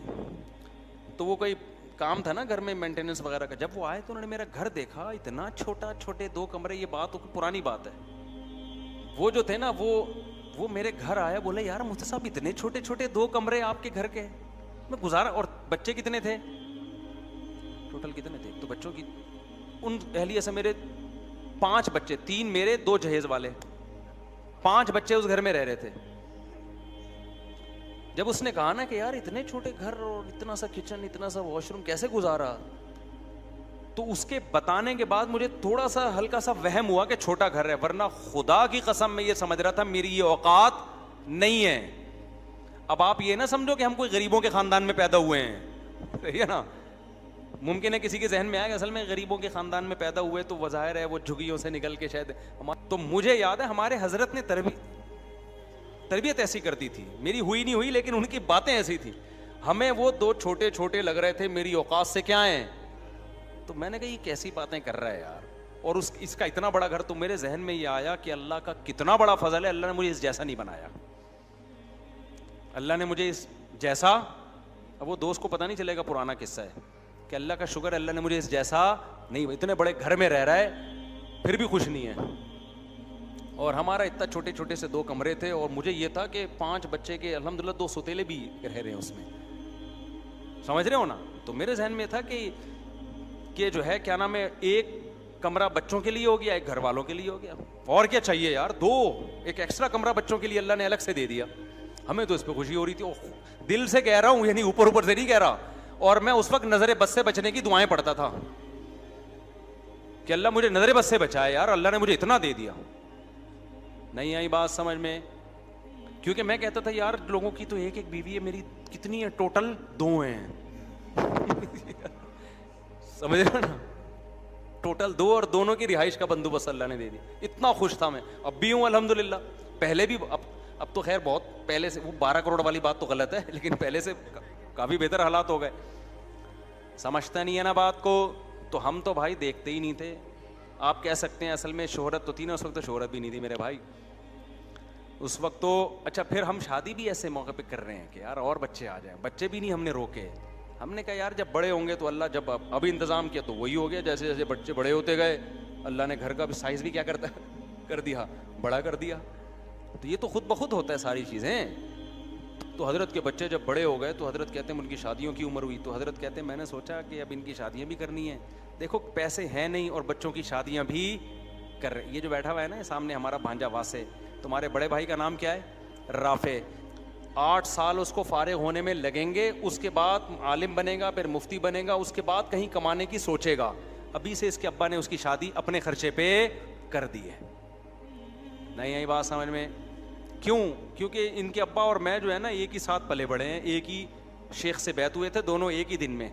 تو وہ کوئی کام تھا نا گھر میں مینٹیننس وغیرہ کا. جب وہ آئے تو انہوں نے میرا گھر دیکھا, اتنا چھوٹا, چھوٹے 2 کمرے. یہ بات پرانی بات ہے. وہ جو تھے نا وہ میرے گھر آیا, بولے یار مفتی صاحب اتنے چھوٹے چھوٹے 2 کمرے آپ کے گھر کے میں گزارا. اور بچے کتنے تھے ٹوٹل, کتنے تھے؟ تو بچوں کی ان اہلیہ سے میرے 5 بچے, 3 میرے 2 جہیز والے, 5 بچے اس گھر میں رہ رہے تھے. جب اس نے کہا نا کہ یار اتنے چھوٹے گھر اور اتنا سا کچن, اتنا سا واش روم کیسے گزارا, تو اس کے بتانے کے بعد مجھے تھوڑا سا ہلکا سا وہم ہوا کہ چھوٹا گھر ہے, ورنہ خدا کی قسم میں یہ سمجھ رہا تھا میری یہ اوقات نہیں ہے. اب آپ یہ نہ سمجھو کہ ہم کوئی غریبوں کے خاندان میں پیدا ہوئے ہیں, صحیح ہے نا. ممکن ہے کسی کے ذہن میں آئے کہ اصل میں غریبوں کے خاندان میں پیدا ہوئے تو وہ ظاہر ہے وہ جھگیوں سے نکل کے شاید. تو مجھے یاد ہے ہمارے حضرت نے تربیت ایسی کرتی تھی, میری ہوئی نہیں ہوئی لیکن ان کی باتیں ایسی تھی. ہمیں وہ دو چھوٹے چھوٹے لگ رہے تھے, میری اوقات سے کیا ہیں, تو میں نے کہا یہ کیسی باتیں کر رہا ہے یار, اور اس کا اتنا بڑا گھر. تو میرے ذہن میں یہ آیا کہ اللہ کا کتنا بڑا فضل ہے, اللہ نے مجھے اس جیسا نہیں بنایا, اللہ نے مجھے اس جیسا. اب وہ دوست کو پتہ نہیں چلے گا پرانا قصہ ہے کہ اللہ کا شکر اللہ نے مجھے اس جیسا نہیں, اتنے بڑے گھر میں رہ رہا ہے پھر بھی خوش نہیں ہے. اور ہمارا اتنا چھوٹے چھوٹے سے 2 کمرے تھے, اور مجھے یہ تھا کہ 5 بچے کے الحمدللہ 2 سوتیلے بھی رہ رہے ہیں اس میں, سمجھ رہے ہو نا. تو میرے ذہن میں تھا کہ جو ہے کیا نام ہے, ایک کمرہ بچوں کے لیے ہو گیا, ایک گھر والوں کے لیے ہو گیا, اور کیا چاہیے یار, 2 ایک ایکسٹرا کمرہ بچوں کے لیے اللہ نے الگ سے دے دیا. ہمیں تو اس پہ خوشی ہو رہی تھی, دل سے کہہ رہا ہوں, یعنی اوپر سے نہیں کہہ رہا. اور میں اس وقت نظر بد سے بچنے کی دعائیں پڑھتا تھا کہ اللہ مجھے نظر بد سے بچائے یار, اللہ نے مجھے اتنا دے دیا. نہیں آئی بات سمجھ میں, کیونکہ میں کہتا تھا یار لوگوں کی تو ایک بیوی ہے, میری کتنی ہے ٹوٹل 2 ہیں. سمجھ رہے نا, ٹوٹل 2, اور دونوں کی رہائش کا بندوبست اللہ نے دے دی. اتنا خوش تھا میں, اب بھی ہوں الحمدللہ. پہلے بھی, اب تو خیر بہت پہلے سے, وہ 12 کروڑ والی بات تو غلط ہے, لیکن پہلے سے کافی بہتر حالات ہو گئے. سمجھتا نہیں ہے نا بات کو. تو ہم تو بھائی دیکھتے ہی نہیں تھے. آپ کہہ سکتے ہیں اصل میں شہرت تو تھی نا, اس وقت تو شہرت بھی نہیں تھی میرے بھائی اس وقت تو. اچھا پھر ہم شادی بھی ایسے موقع پہ کر رہے ہیں کہ یار اور بچے آ جائیں, بچے بھی نہیں ہم نے روکے. ہم نے کہا یار جب بڑے ہوں گے تو اللہ, جب ابھی انتظام کیا تو وہی ہو گیا, جیسے جیسے بچے بڑے ہوتے گئے اللہ نے گھر کا بھی سائز بھی کیا کر دیا, بڑا کر دیا. تو یہ تو خود بخود ہوتا ہے ساری چیزیں. تو حضرت کے بچے جب بڑے ہو گئے تو حضرت کہتے ہیں ان کی شادیوں کی عمر ہوئی, تو حضرت کہتے ہیں میں نے سوچا کہ اب ان کی شادیاں بھی کرنی ہیں. دیکھو پیسے ہیں نہیں اور بچوں کی شادیاں بھی کر رہے. یہ جو بیٹھا ہوا ہے نا سامنے ہمارا بھانجا واسے, تمہارے بڑے بھائی کا نام کیا ہے, رافع. 8 سال اس کو فارغ ہونے میں لگیں گے, اس کے بعد عالم بنے گا, پھر مفتی بنے گا, اس کے بعد کہیں کمانے کی سوچے گا. ابھی سے اس کے ابا نے اس کی شادی اپنے خرچے پہ کر دی ہے. نہیں آئی بات سمجھ میں. کیوں؟ کیونکہ ان کے ابا اور میں جو ہے نا ایک ہی ساتھ پلے بڑے ہیں, ایک ہی شیخ سے بیعت ہوئے تھے, دونوں ایک ہی دن میں.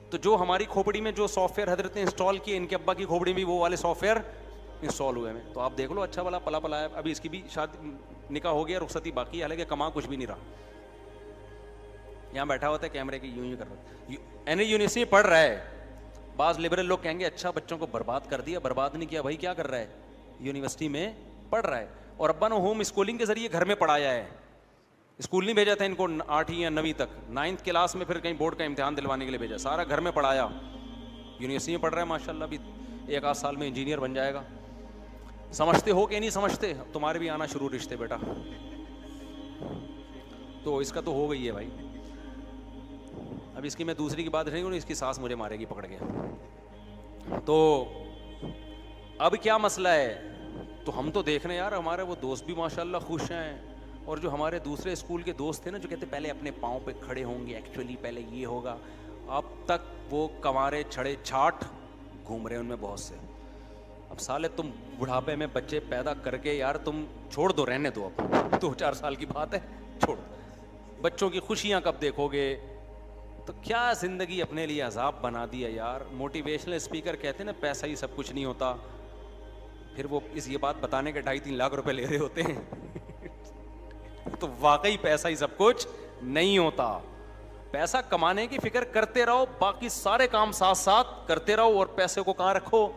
تو جو ہماری کھوپڑی میں جو سافٹ ویئر حضرت نے انسٹال کیے, ان کے ابا کی کھوپڑی میں وہ والے سافٹ ویئر انسٹال ہوئے ہیں. تو آپ دیکھ لو اچھا والا پلا پلا ہے. ابھی اس کی بھی شادی نکاح ہو گیا, رخصتی باقی ہے, حالانکہ کما کچھ بھی نہیں رہا. یہاں بیٹھا ہوتا ہے کیمرے کی یوں کر رہا ہے, یونیورسٹی پڑھ رہا ہے. بعض لبرل لوگ کہیں گے اچھا بچوں کو برباد کر دیا. برباد نہیں کیا بھائی, کیا کر رہا ہے, یونیورسٹی میں پڑھ رہا ہے. اور ابا نے ہوم اسکولنگ کے ذریعے گھر میں پڑھایا ہے. اسکول نہیں بھیجا تھا ان کو 8 یا 9 تک, 9th کلاس میں پھر کہیں بورڈ کا امتحان دلوانے کے لیے بھیجا. سارا گھر میں پڑھایا. یونیورسٹی میں پڑھ رہا ہے ماشاء اللہ, ابھی 1 آدھ سال میں انجینئر بن جائے گا. سمجھتے ہو کہ نہیں سمجھتے؟ تمہارے بھی آنا شروع رشتے بیٹا. تو اس کا تو ہو گئی ہے بھائی. اب اس کی میں دوسری کی بات نہیں کروں, اس کی ساس مجھے مارے گی پکڑ کے. تو اب کیا مسئلہ ہے, تو ہم تو دیکھ رہے ہیں یار ہمارے وہ دوست بھی ماشاءاللہ خوش ہیں, اور جو ہمارے دوسرے اسکول کے دوست تھے نا جو کہتے پہلے اپنے پاؤں پہ کھڑے ہوں گے, ایکچولی پہلے یہ ہوگا, اب تک وہ کنوارے چھڑے چھاٹ گھوم رہے ہیں ان میں بہت سے. اب سالے تم بڑھاپے میں بچے پیدا کر کے یار تم چھوڑ دو, رہنے دو, اب 2-4 سال کی بات ہے, چھوڑ دو. بچوں کی خوشیاں کب دیکھو گے؟ تو کیا زندگی اپنے لیے عذاب بنا دی ہے یار. موٹیویشنل اسپیکر کہتے ہیں نا پیسہ ہی سب کچھ نہیں ہوتا, پھر وہ یہ بات بتانے کے 2.5-3 لاکھ روپے لے رہے ہوتے ہیں. تو واقعی پیسہ ہی سب کچھ نہیں ہوتا. پیسہ کمانے کی فکر کرتے رہو, باقی سارے کام ساتھ ساتھ کرتے رہو, اور پیسے کو کہاں رکھو؟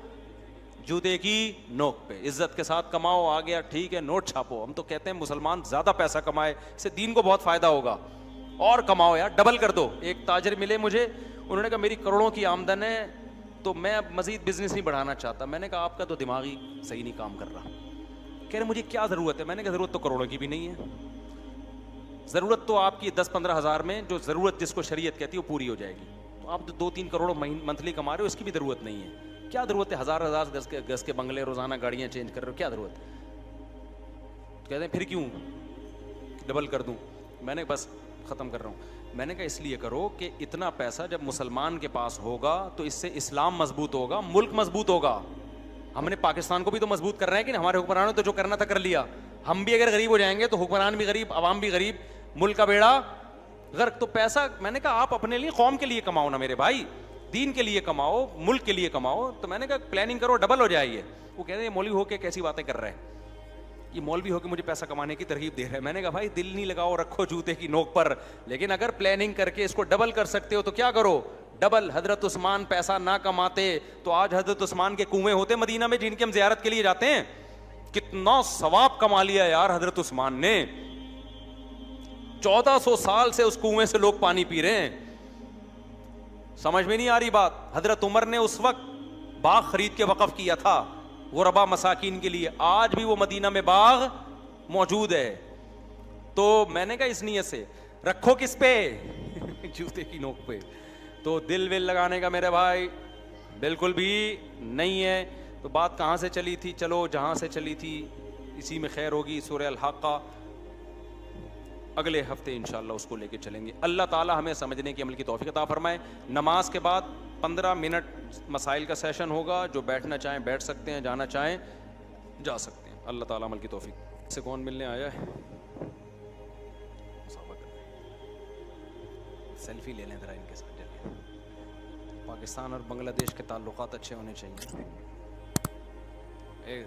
جوتے کی نوک پہ. عزت کے ساتھ کماؤ, آ گیا ٹھیک ہے, نوٹ چھاپو. ہم تو کہتے ہیں مسلمان زیادہ پیسہ کمائے, اس سے دین کو بہت فائدہ ہوگا, اور کماؤ یار, ڈبل کر دو. ایک تاجر ملے مجھے, انہوں نے کہا میری کروڑوں کی آمدن ہے تو میں اب مزید بزنس نہیں بڑھانا چاہتا. میں نے کہا آپ کا تو دماغ ہی صحیح نہیں کام کر رہا. کہہ رہے مجھے کیا ضرورت ہے؟ میں نے کہا ضرورت تو کروڑوں کی بھی نہیں ہے. ضرورت تو آپ کی 10-15 ہزار میں جو ضرورت جس کو شریعت کہتی ہے وہ پوری ہو جائے گی. تو آپ 2-3 کروڑ منتھلی کما رہے ہو, اس کی بھی ضرورت نہیں ہے. کیا ضرورت ہے 1000 گز کے بنگلے, روزانہ گاڑیاں چینج کر رہے ہو, کیا ضرورت ہے؟ کہتے ہیں پھر کیوں ڈبل کر دوں؟ میں نے بس ختم کر رہا ہوں. میں نے کہا اس لیے کرو کہ اتنا پیسہ جب مسلمان کے پاس ہوگا تو اس سے اسلام مضبوط ہوگا, ملک مضبوط ہوگا. ہم نے پاکستان کو بھی تو مضبوط کر رہے ہیں کہ ہمارے حکمرانوں تو جو کرنا تھا کر لیا. ہم بھی اگر غریب ہو جائیں گے تو حکمران بھی غریب, عوام بھی غریب, ملک کا بیڑا غرق. تو پیسہ میں نے کہا آپ اپنے لیے قوم کے لیے کماؤ نا میرے بھائی, دین کے لیے کماؤ, ملک کے لیے کماؤ. تو میں نے کہا پلاننگ کرو, ڈبل ہو جائے. وہ کہتے ہیں مولوی ہو کے کیسی باتیں کر رہے ہیں, یہ مولوی ہو کے مجھے پیسہ کمانے کی ترغیب دے رہے ہیں. میں نے کہا بھائی دل نہیں لگاؤ, رکھو جوتے کی نوک پر, لیکن اگر پلاننگ کر کے اس کو ڈبل کر سکتے ہو تو کیا کرو, ڈبل. حضرت عثمان پیسہ نہ کماتے تو آج حضرت عثمان کے کنویں ہوتے مدینہ میں جن کی ہم زیارت کے لیے جاتے ہیں. کتنا ثواب کما لیا یار حضرت عثمان نے, 1400 سال سے اس کنویں سے لوگ پانی پی رہے ہیں. سمجھ میں نہیں آ رہی بات. حضرت عمر نے اس وقت باغ خرید کے وقف کیا تھا غربا مساکین کے لیے, آج بھی وہ مدینہ میں باغ موجود ہے. تو میں نے کہا اس نیت سے رکھو کس پہ, جوتے کی نوک پہ. تو دل ول لگانے کا میرے بھائی بالکل بھی نہیں ہے. تو بات کہاں سے چلی تھی, چلو جہاں سے چلی تھی اسی میں خیر ہوگی. سورہ الحاقہ اگلے ہفتے انشاءاللہ اس کو لے کے چلیں گے. اللہ تعالی ہمیں سمجھنے کی عمل کی توفیق عطا فرمائے. نماز کے بعد 15 منٹ مسائل کا سیشن ہوگا, جو بیٹھنا چاہیں بیٹھ سکتے ہیں, جانا چاہیں جا سکتے ہیں. اللہ تعالی عمل کی توفیق. سے کون ملنے آیا ہے, سیلفی لے لیں ذرا ان کے ساتھ جلدی. پاکستان اور بنگلہ دیش کے تعلقات اچھے ہونے چاہیے. ایک